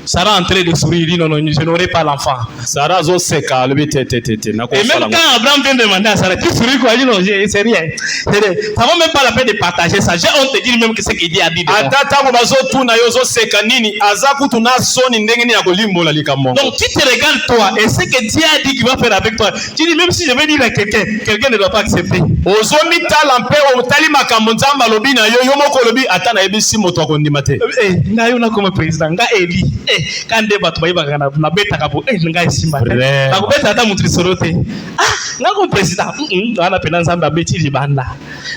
Sarah en train de sourire, il dit non, je n'aurai pas l'enfant. Sarah zo seka, et même quand Abraham vient demander à Sarah, tu souris quoi? Il dit non, c'est rien. Ça ne vaut même pas la peine de partager ça. On te dit même que ce qu'il dit a dit. Donc tu te regardes toi et ce que Dieu a dit qu'il va faire avec toi. Tu dis même si je vais dire à quelqu'un ne doit pas accepter. Comme président, quand des bateaux na beta kapo ngai simba na ko beta ata mutu sorote ngako president wana pena nzamba beti libanda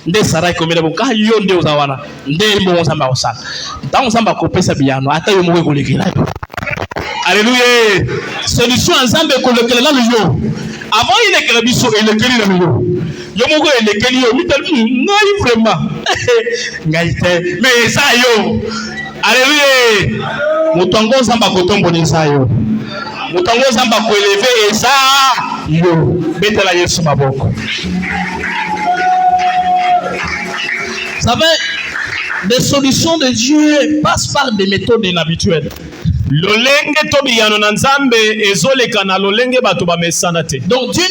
nde sarai komela bo ka yo nde uzawana nde mbo nzamba osala ntango nzamba kopesa biyano ata yo mwe kolekela. Alléluia. Solution ensemble kolekela la yo avant il est que biso elekeli na yo yo moko elekeli yo mitel ngai vraiment ngai te mais ça yo. Alléluia. Mutongo nzamba kotombo ni ça yo mutongo nzamba ko élever ça yo betela Yesu maboko. Vous savez, les solutions de Dieu passent par des méthodes inhabituelles. Lolenge tobiyano na nzambe ezoleka na lolenge bato bamesana te. Donc Dieu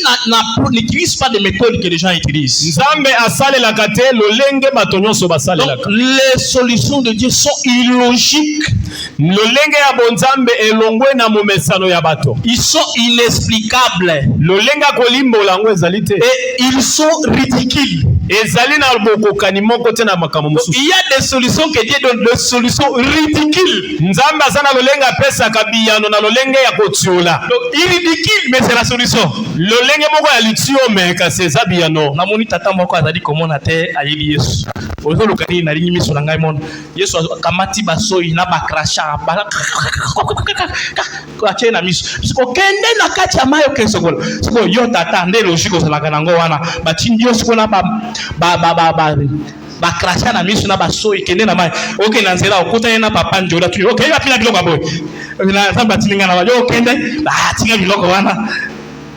n'utilise pas des méthodes que les gens utilisent. Nzambe asalelaka te lolenge bato nyonso basalelaka. Les solutions de Dieu sont illogiques. Lolenge ya bonzambe elongwe na momesano ya bato. Ils sont inexplicables. Lolenga kolimbola ngo ezali te. Et ils sont ridicules. Ezali na bokokani moko te na makambo mosusu. Il y a des solutions que Dieu donne, des solutions ridicules. Nzambe asana lolenga pesa kabiyano na lolenge ya kotiola. Donc irridicule mais c'est la solution. Lolenge moko ya litio mais kasi eza biyano. Na moni tata moko azali komona te ayeli Yesu. Ozo lokani na lingi miso na ngai mona. Yesu kamati basoi na bakrasha ba ko achena miso. Siko kende na kati ya mayo kesokola. Siko yo tata nde logiko zalaka nango wana. Batindi yo siko na ba krasha na miso na basoi kende na mai. Okay na nzela okuta na papa njola tu. Okay ba pina biloko boy. Na samba tininga na yo kende ba tinga biloko wana.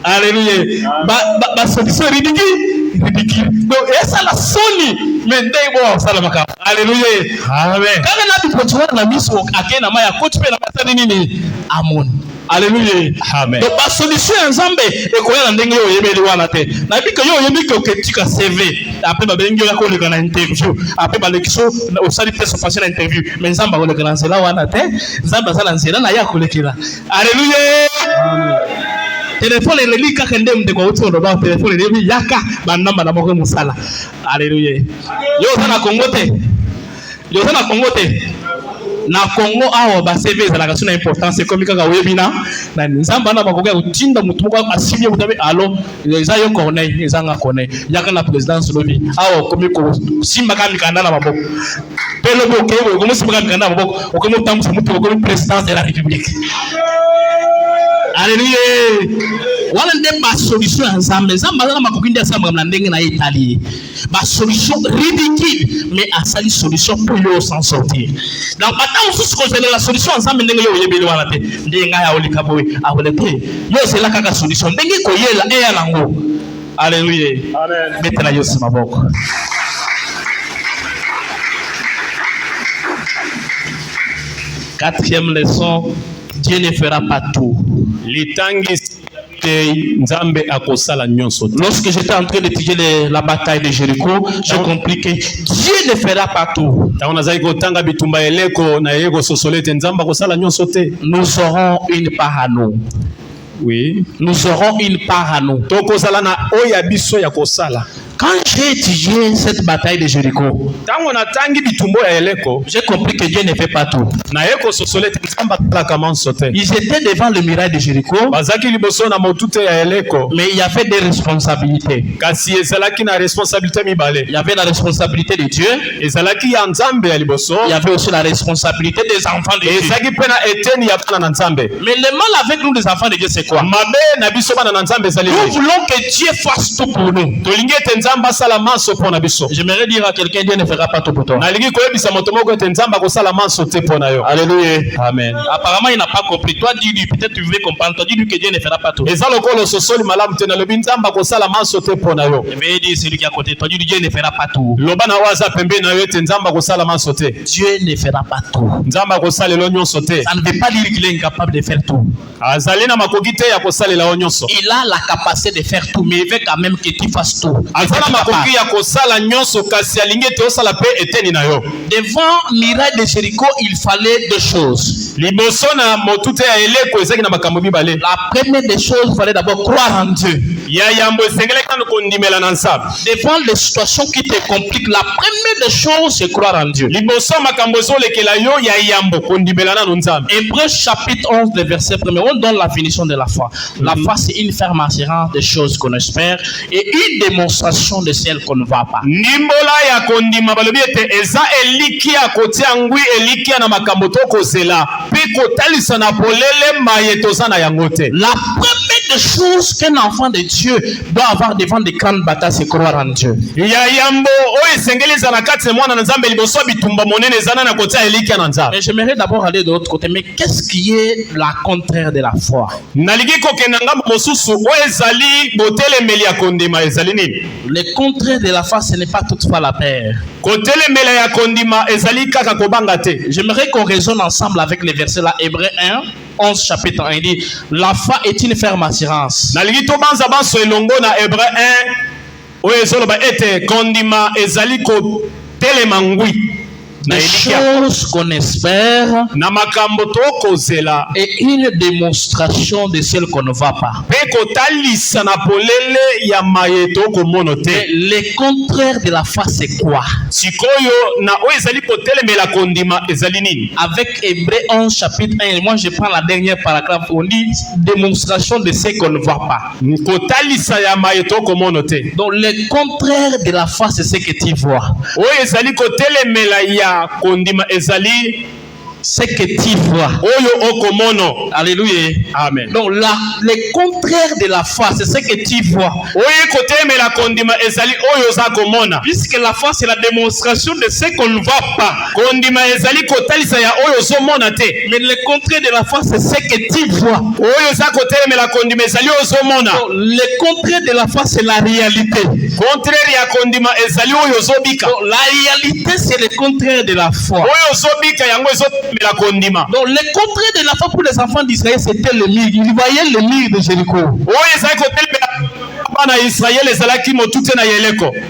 Alléluia. Ba solution ridicule. Donc esa la soni mende bo sala maka. Alléluia. Amen. Kama na bipochwa na miso akena maya coach pe na matani nini amon. Alléluia. Amen. Donc ba solution ensemble ekoya na ndenge yo yebeli wana te. Na biko yo yebiko ketika CV. Après ba bengi yo ko le kana interview. Après ba lekiso au sali test passer interview. Mais nzamba ko le kana nzela wana te. Nzamba sala nzela na ya ko lekela. Alléluia. Amen. Téléphone les kaka ndem de ko utso ba téléphone les yaka ba namba na moko musala. Alléluia. Yo sana Congo te. Yo sana Congo te. Na Congo awa ba CV za la question importance c'est comme kaka webina na nzamba na bakoka utinda mutu moko asibye utabe alo eza yo Corneille ezanga Corneille yaka na présidence lobi awa komiko simba kama mikanda na maboko pelo boko ko simba kama mikanda na maboko okomo tamu mutu ko présidence de la République. Alléluia. Wala nde ba solution ensemble nzamba na makokinda ensemble na ndenge na Italie. Ba solution ridicule mais asali solution pour yo s'en sortir. Donc maintenant on se connaît la solution ensemble ndenge yo yebeli wana te ndenge ya olika boy awole te yo c'est la kaka solution ndenge ko yela e ya lango. Alléluia. Amen. Betela yo sima boko. Quatrième leçon, Dieu ne fera pas tout. Lorsque j'étais en train d'étudier la bataille de Jéricho, j'ai compris que Dieu ne fera pas tout. Nous aurons une part à nous. Oui. Nous aurons une part à nous. Quand j'ai étudié cette bataille de Jéricho, j'ai compris que Dieu ne fait pas tout. Ils étaient devant le muraille de Jéricho, mais il y avait des responsabilités. Il y avait la responsabilité de Dieu. Il y avait aussi la responsabilité des enfants de Dieu. Mais le mal avec nous, les enfants de Dieu, c'est quoi? Nous voulons que Dieu fasse tout pour nous. J'aimerais dire à quelqu'un, Dieu ne fera pas tout pour toi. Alléluia. Amen. Apparemment, il n'a pas compris. Toi, dis-lui, peut-être tu veux comprendre. Toi, dis-lui que Dieu ne fera pas tout. Je vais dire celui qui est à côté. Toi, dis-lui, Dieu ne fera pas tout. Dieu ne fera pas tout. Ça ne veut pas dire qu'il est incapable de faire tout. Il a la capacité de faire tout, mais il veut quand même que tu fasses tout. Devant muraille de Jéricho, il fallait deux choses. La première des choses, il fallait d'abord croire en Dieu. ya yambo esengeli kana kondimela na nzambe. Devant les situations qui te compliquent, la première des choses c'est croire en Dieu. Liboso makambo ezolekela yo ya yambo kondimela na nzambe. Hébreux chapitre 11 le verset 1, on donne la définition de la foi. La foi c'est une ferme assurance des choses qu'on espère et une démonstration de celles qu'on ne voit pas. Nimbola ya kondima balobi ete eza elikia kotia ngwi elikia na makambo to kozela pe kotalisa na polele mayetoza na yango te. La première des choses qu'un enfant de Dieu doit avoir devant des grandes batailles, c'est croire en Dieu. Ya yambo o esengeli za na kati mwana na nzambe liboso bitumba monene zana na kotia elikia na nzambe. Mais j'aimerais d'abord aller de l'autre côté. Mais qu'est-ce qui est la contraire de la foi? Naliki kokenda ngambo mosusu o ezali botelemeli ya kondima ezali nini? Le contraire de la foi, ce n'est pas toutefois la paix. Kotelemela ya kondima ezali kaka kobanga te. J'aimerais qu'on raisonne ensemble avec les versets là. Hébreux 1, 11 chapitre 1, il dit la foi est une ferme assurance. Naliki to banza baso elongo na Hébreux 1 o ezoloba ete kondima ezali kotelema ngwi. Des choses qu'on espère et une démonstration de celles qu'on ne voit pas. Et le contraire de la foi, c'est quoi? Avec Hébreux 11 chapitre 1, et moi je prends la dernière paragraphe, on dit démonstration de ce qu'on ne voit pas. Donc le contraire de la foi, c'est ce que tu vois. Kondima ezali ce que tu vois. Oyo okomono. Alléluia. Amen. Donc le contraire de la foi, c'est ce que tu vois. Oyo koteme la kondima ezali oyo za komona. Puisque la foi c'est la démonstration de ce qu'on ne voit pas. Kondima ezali kotalisa ya oyo zo mona te. Mais le contraire de la foi c'est ce que tu vois. Oyo za koteme la kondima ezali oyo zo mona. Donc, le contraire de la foi c'est la réalité. Contraire ya kondima ezali oyo zo bika. Donc, la réalité c'est le contraire de la foi. Oyo zo bika yango zo donc le contraire de la foi pour les enfants d'Israël c'était le mur. Ils voyaient le mur de Jéricho.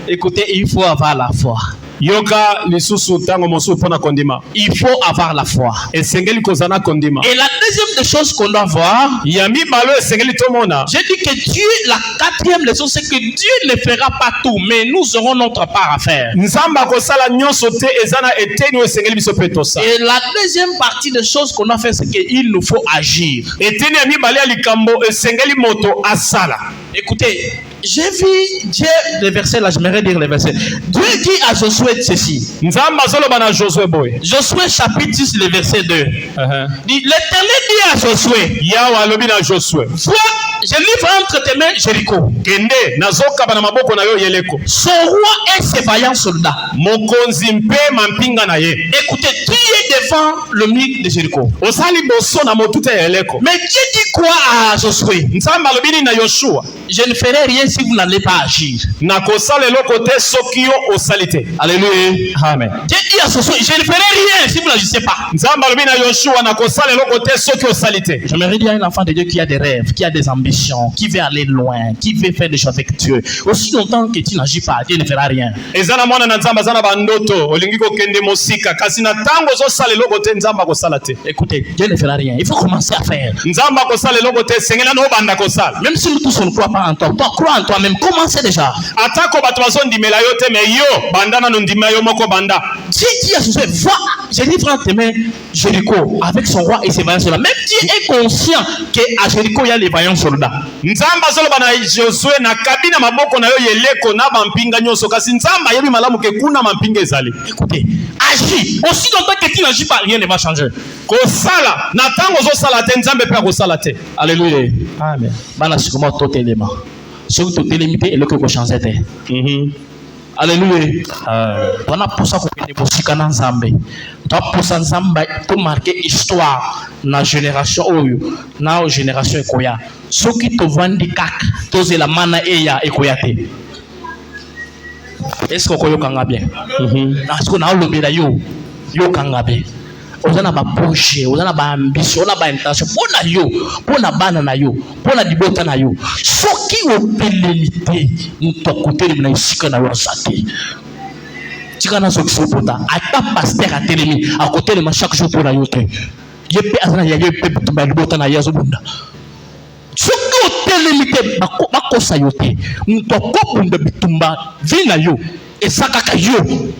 Écoutez, il faut avoir la foi. Yoka lisusu tango mosu pona kondima. Il faut avoir la foi. Esengeli kozana kondima. Et la deuxième des choses qu'on doit voir, yami malo esengeli tomona. J'ai dit que Dieu, la quatrième leçon, c'est que Dieu ne fera pas tout, mais nous aurons notre part à faire. Nzamba kosala nyonso te ezana eteni esengeli biso petosa. Et la deuxième partie des choses qu'on doit faire, c'est qu'il nous faut agir. Eteni yami bale alikambo esengeli moto asala. Écoutez, j'ai vu Dieu, les versets là, j'aimerais dire les versets. Dieu dit à Josué ceci. Josué chapitre 6, le verset 2. Dit, l'Éternel dit à Josué, vois, je livre entre tes mains Jéricho. Son roi et ses vaillants soldats. Écoutez, tu es devant le mur de Jéricho. Mais Dieu dit quoi à Josué? Je ne ferai rien si vous n'allez pas agir. Alléluia. Amen. Dieu dit à Josué, je ne ferai rien si vous n'agissez pas. J'aimerais dire à un enfant de Dieu qui a des rêves, qui a des ambitions, qui veut aller loin, qui veut faire des choses avec Dieu. Aussi longtemps que tu n'agis pas, Dieu ne fera rien. Écoutez, Dieu ne fera rien. Il faut commencer à faire. Même si nous tous on ne croit pas en toi, toi crois en toi-même. Commencez déjà. Dieu dit à Josué, va, je livre entre tes mains Jéricho avec son roi et ses vaillants soldats. Même Dieu est conscient qu'à Jéricho il y a les vaillants soldats. Écoutez, agis. Aussi longtemps que tu n'agis pas, rien ne va changer. Alléluia. Amen. Alléluia. On a poussé pour marquer histoire na génération oyo na génération ekoya soki to vandi kaka toze la mana eya ekoya te. Est-ce que koyo kanga bien? Parce que na lobela yo kanga bien. Ozana ba projet, ozana ba ambition, ozana ba intention pona yo, pona bana na yo, pona dibota na yo. Soki opelemite mutokoteli na isika na yo sate. Tikana soki sopota, ata pasteur a telemi, a côté de chaque jour pour la yote. Yepe azana ya yepe ba dibota na yazo bunda. Soki otelemite bakosa yo te moto akobunda bitumba vina yo esakaka yo.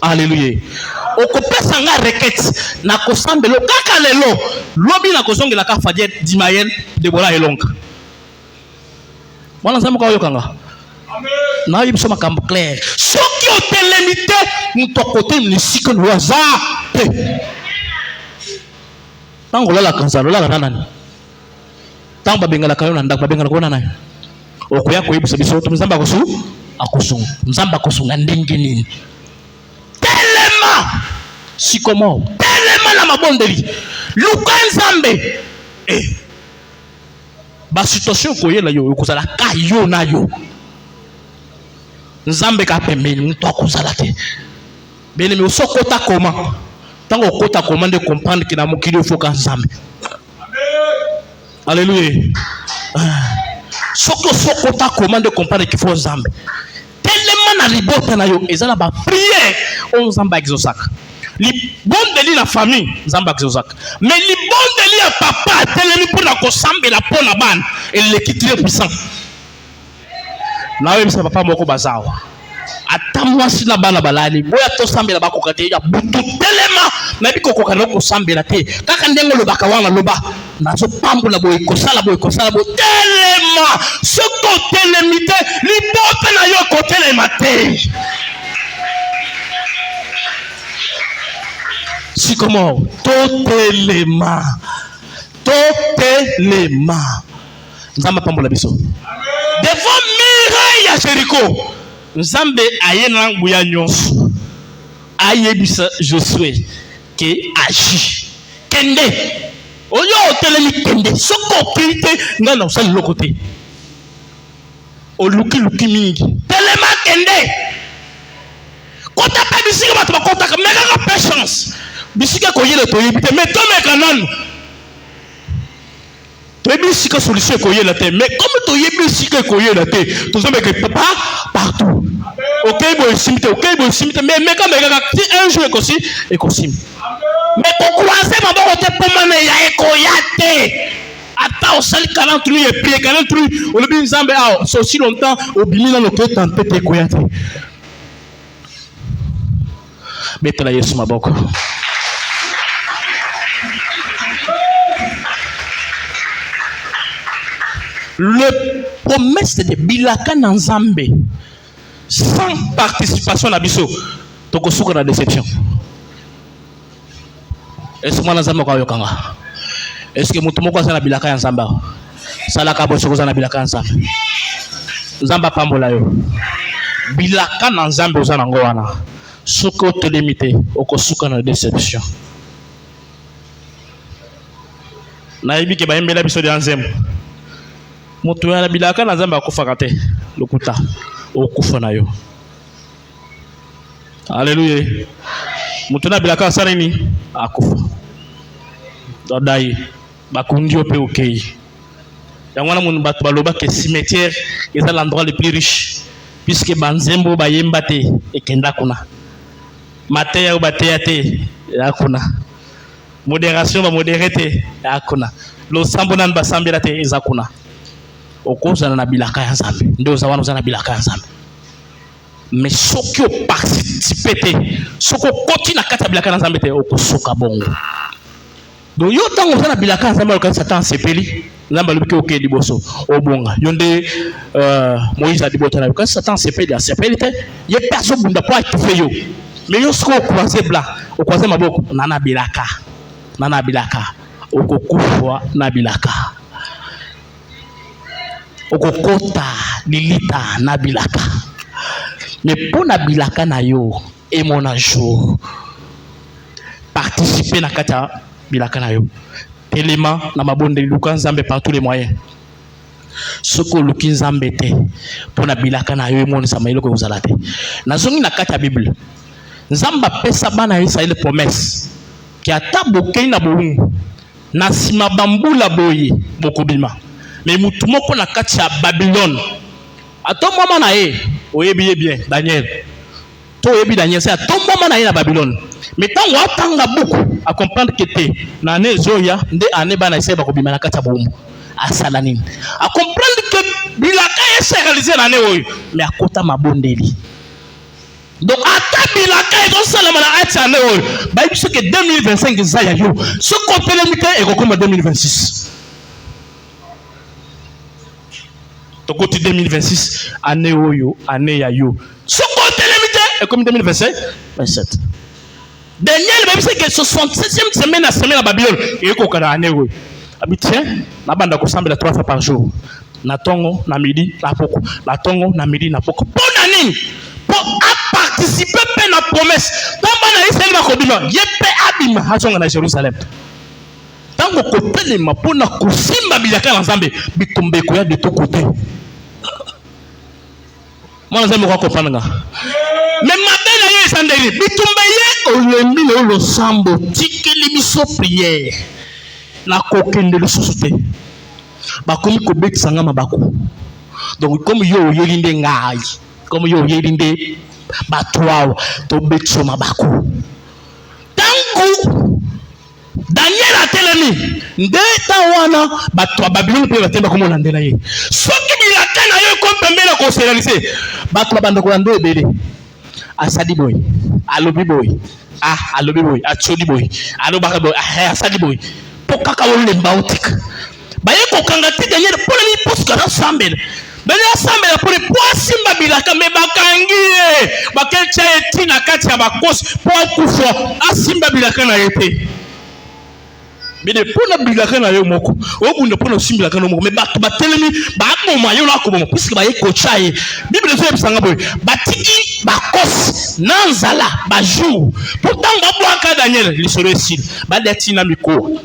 Alléluia. Okopesa nga requête na kosambelo kaka lelo lobi na kozongela ka fadie dimayel de bola elonga. Wana nzambe kwa yokanga. Amen. Na yibso makambo clair. Soki otelemite moto kote nisiko no waza te. Tango lala kanza lala nani. Tango babengala kayo na ndako babengala ko nani. Okoya ko yibso biso to nzamba kosu akosu. Nzamba kosu na ndenge nini. Telema sikomo. Telema na mabondeli. Luka nzambe. Ba situation koyela yo kozala ka yo na yo. Nzambe ka pembeni mtu akozala te. Bene me osokota comment. Tango kota comment de comprendre que na mokili faut ka nzambe. Amen. Alléluia. Soko sokota comment de comprendre qu'il faut nzambe. Tellement na ribota na yo ezala ba prière on nzamba exosaka. Li bondeli la famille nzamba exosaka. Mais li bondeli ya papa telemi pour na kosambela pour na ban et l'équité puissant. Na we bisa papa moko bazawa. Ata mwasi na bana balali boya to sambela bakoka te ya butu telema na biko koka no kosambela te kaka ndengo lobaka wana loba nazo pambula boy kosala boy telema soko telemite libote na yo ko telema te. Si comment totelema nzamba pambula biso devant miraille ya Jéricho. Nzambe ayena nguya nyonso ayebisa Josué ke agi kende oyo telemi kende soko kite ngana usali lokote oluki mingi telema kende kota pa bisika bato bakota ka meka patience bisika ko yele to yebite mais to meka nan to bisika solution ko yele te mais comme to yebisika ko yele te to nzambe ke papa partout. Ok, bon simite, mais si un jour est possible. Mais pour croiser ma bonne côté pour moi, il y a écoyate. Attends, au sel 40 lui et puis 40 lui, on le bin zambe ah, c'est aussi longtemps au bini dans le cœur tenté écoyate. Mettez la Yesu ma boko. Le promesse de Bilaka Nzambe sans participation à biso toko suka na déception. Est-ce que moi Nzambe kwa yokanga? Est-ce que mutu moko sana Bilaka Nzambe? Sala ka bo suka na Bilaka Nzambe. Nzamba pambola yo. Bilaka Nzambe ozana ngo wana. Suko telemite okosuka na déception. Na ibike ba yembela biso de Nzembo. Mutu ya Bilaka Nzambe akufaka te lokuta okufa na yo. Alléluia. Mutu na Bilaka sana ni akufa. Dodai bakundio pe okei. Yangwana mun batu baloba ke cimetière est l'endroit le plus riche puisque banzembo bayemba te ekenda kuna. Mateya ou bateya te yakuna. Modération ba modéré te yakuna. Lo sambo nan basambela te ezakuna. Okoza na Bilaka ya Nzambe ndio zawana za na Bilaka ya Nzambe mais soki o participer te soko koti na kata Bilaka ya Nzambe te okosoka bongo donc yo tango za na Bilaka ya Nzambe ka Satan sepeli Nzambe lubiki oke liboso obonga yonde Moïse a dibota na ka Satan sepeli a sepeli te ye personne bunda po atufe yo mais yo soko croiser blanc o croiser maboko na Bilaka okokufa na Bilaka okokota lilita na Bilaka mais pour na Bilaka na yo et mon jour participer na kata Bilaka na yo élément na mabonde luka Nzambe par tous les moyens soko luki Nzambe te pour na Bilaka na yo et mon samailo ko uzala te nazongi na kata Bible Nzamba pesa bana Israël promesse ki ata bokei na boungu na sima bambula boye bokobima mais mutu moko na kati ya Babylone ato mama na ye oyebi bien Daniel to yebi Daniel c'est ato mama na ye na Babylone Mais tant on attend beaucoup à comprendre que t'es l'année Zoya, des années banalisées par Kobima na kata bombo à Salanine. À comprendre que Bilaka est réalisé l'année mais à côté ma bondeli. Donc à Bilaka est dans Salamana à l'année bah il sait que 2025 Zaya yo. Ce qu'on peut limiter est comme 2026. Donc côté 2026 année yo année ya yo. Ce qu'on peut limiter est comme 2025 27. Daniel, même si c'est 67e semaine à semaine à Babylone, et qu'on a année où habitien, la bande a consommé 3 fois par jour. Na tongo, na midi, na poko. Na tongo, na midi, na poko. Bonne année pour participer à la promesse. Tant que Israël va continuer, il y a pas abîme à Jérusalem. Tant que côté les ma pour na kusimba bilaka ensemble, bitombe koya de tout côté. Moi, je vais comprendre. Mais ma belle est sandeli. Bitumbaye, le sambo, tikeli biso prière. La coquine de le sous-souté. Bakomi kobek sanga mabako. Donc, comme yo yelinde ngai, comme yo yelinde batouao, to betso mabako. Tango, Daniel a telemi. Nde tawana, batwa Babylone pe batemba komo landela ye. Soki bilaka na yo kompembe na konseraliser. Batwa bandako lando ebele. Asadi boy, alobi boy, alobi boy, achodi boy, alobaka boy, asadi boy. Pokaka wole mbautik. Baye kokanga te Daniel pour les postes dans sambel. Bele sambel pour les poisson babilaka me bakangi. Bakel chaeti na kati ya bakos pour kufo asimba bilaka na yete. Bide pona bilaka na yo moko. Obunde pona simbilaka no moko me batelemi ba moma yo na ko moko puisque baye kochaye. Bible zo ebisanga boy. Batiki bakos nanzala bajou. Pourtant babwaka Daniel lisoro esile. Ba detina miko.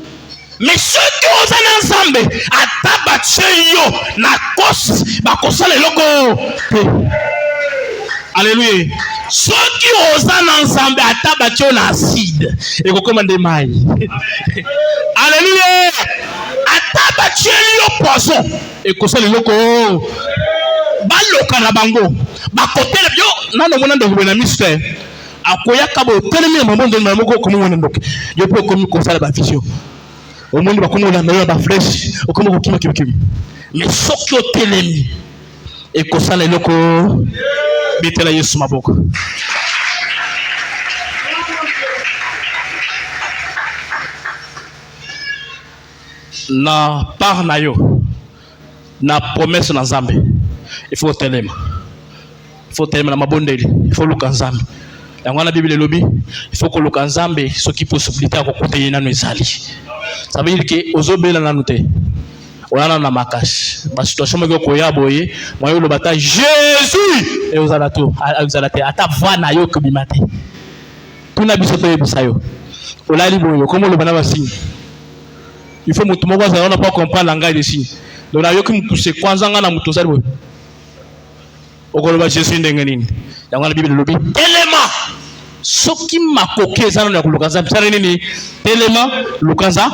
Mais ceux qui osent ensemble, atabache yo na kos bakosa le logo. Alléluia. Ceux qui osent ensemble, atabache yo na acide. Et ko commande mai. Alléluia. Atabache yo poison. Et kosa le logo. Baloka na bango. Bakote yo nano mona ndo na mystère. Akoya kabo telemi mambo ndo na moko komo mona ndoke. Yo po komi kosa ba vision. Au monde va comme on a meilleur ba fresh au comme on kima kimi mais sokyo telemi et ko sala loko bitela Yesu maboko na par na yo na promesse na Nzambe il faut telema na mabondeli il faut luka Nzambe yango na Bible lobi il faut ko luka Nzambe soki possibilité ya kokuta yena no ezali. Ça veut dire que ozobela na nute olana na makashi ba situation moko koya boye moyo lo bata Jésus et ozalate ata voix na yo kobimate tuna biso to yebisa yo olali boye comme lo bana basini il faut mutu moko za na pas comprendre langage de signe donc na yo ki mutu se kwanza nga na mutu zali boye okoloba Jésus ndenge nini yango na Bible lobi élément soki makoke zana na kulukanza bisana nini telema lukanza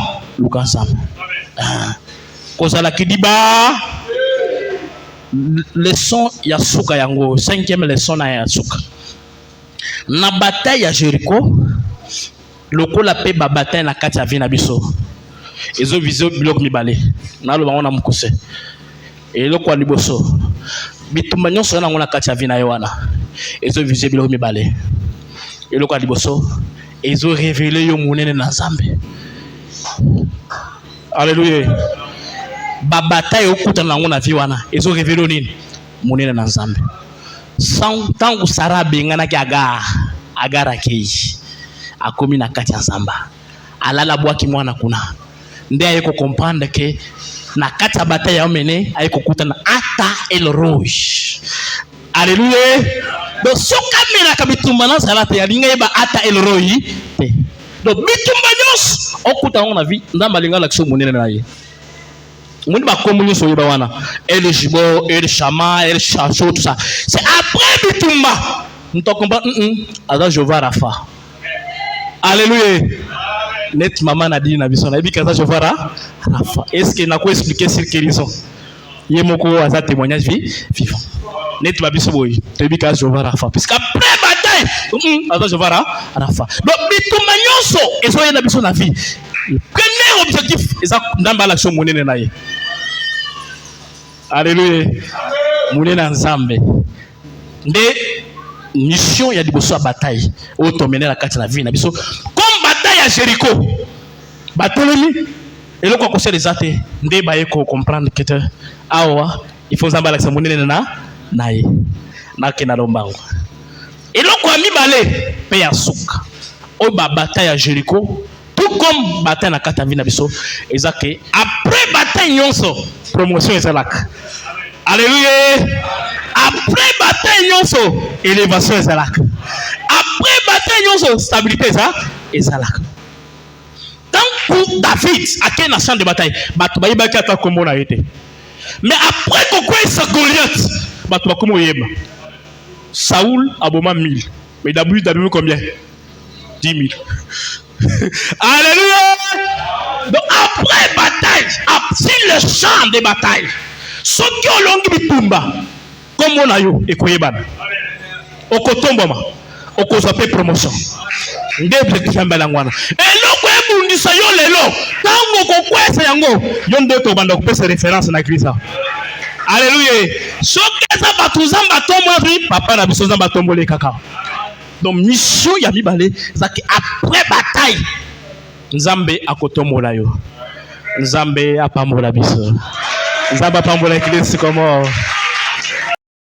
kozala kidiba leçon ya suka yango 5e leçon na ya suka na bataille ya Jericho lokola pe ba bataille na kati ya vina biso ezo viso biloko mibale na lo bango na mukuse eloko liboso bitumba nyonso na ngona kati ya vina yowana ezo viso biloko mibale eloko liboso ezo révéler yo monene na Nzambe. Alléluia. Ba bataille okuta na ngona vi wana ezo révéler nini monene na Nzambe. Sans tangu Sara bengana ki agara kei akomi na kati ya Nzamba alala bwaki mwana kuna nde ayeko comprendre que na kati ya bataille ya omene ayeko kuta na ata el rouge. Alléluia. Donc soka mena kabitumba na salate ya linga yeba ata el rouge te. Donc bitumba nyos okuta ngona vi ndamba linga l'action monene na ye. Moun ba komuni so yeba wana el jibo el chama el chacho tout ça. C'est après bitumba nous t'en comprend ada Jova Rafa. Alléluia. Net maman a dit na biso na bi kaza Jova Rafa. Est-ce que na ko expliquer sur quelle raison? Yemoko aza témoignage vivant. Net ba biso boy. Te bi kaza Jova Rafa. Parce qu'après bataille Attends, je vois là, à la fin. Donc, bituma nyonso, et so yena biso na vie. Le premier objectif, c'est d'amba l'action monene na ye. Alléluia. Monene nzambe. Nde mission ya liboso ya bataille. O to mener la kati na vie na biso. Comme bataille à Jéricho. Batolemi. Et là, quoi que c'est des athées, nde baye ko comprendre que awa, il faut nzamba l'action monene na ye. Na ke na lombango. Et là, quoi mibale, paye à souk. O ba bataille à Jéricho. Tout comme bataille na kati na vie na biso. Ezake. Après bataille nyonso, promotion ezalak. Alléluia. Après bataille nyonso, élévation ezalak. Après bataille nyonso, stabilité ezalak. Tant que David a quel champ de bataille, batu bayi baki ata kombo na yete. Mais après qu'on sa Goliath, batu ba komo yeba. Saoul aboma 1000. Mais David combien? 10 000. Alléluia. Donc après bataille, sur le champ de bataille, ceux qui ont longi bitumba, comme on a eu, et koyeban, okotombama, okozape promotion. Nde objectif ya mbalangwana. Eloko ebundisa yo lelo, tango kokwesa yango, yo ndo to banda kopesa référence na Krista. Alléluia. Soki eza batu zamba tombo papa na biso zamba tombo le kaka. Donc mission ya mibale zaki après bataille Nzambe akotombola yo. Nzambe apambola biso. Nzambe apambola Kristo comme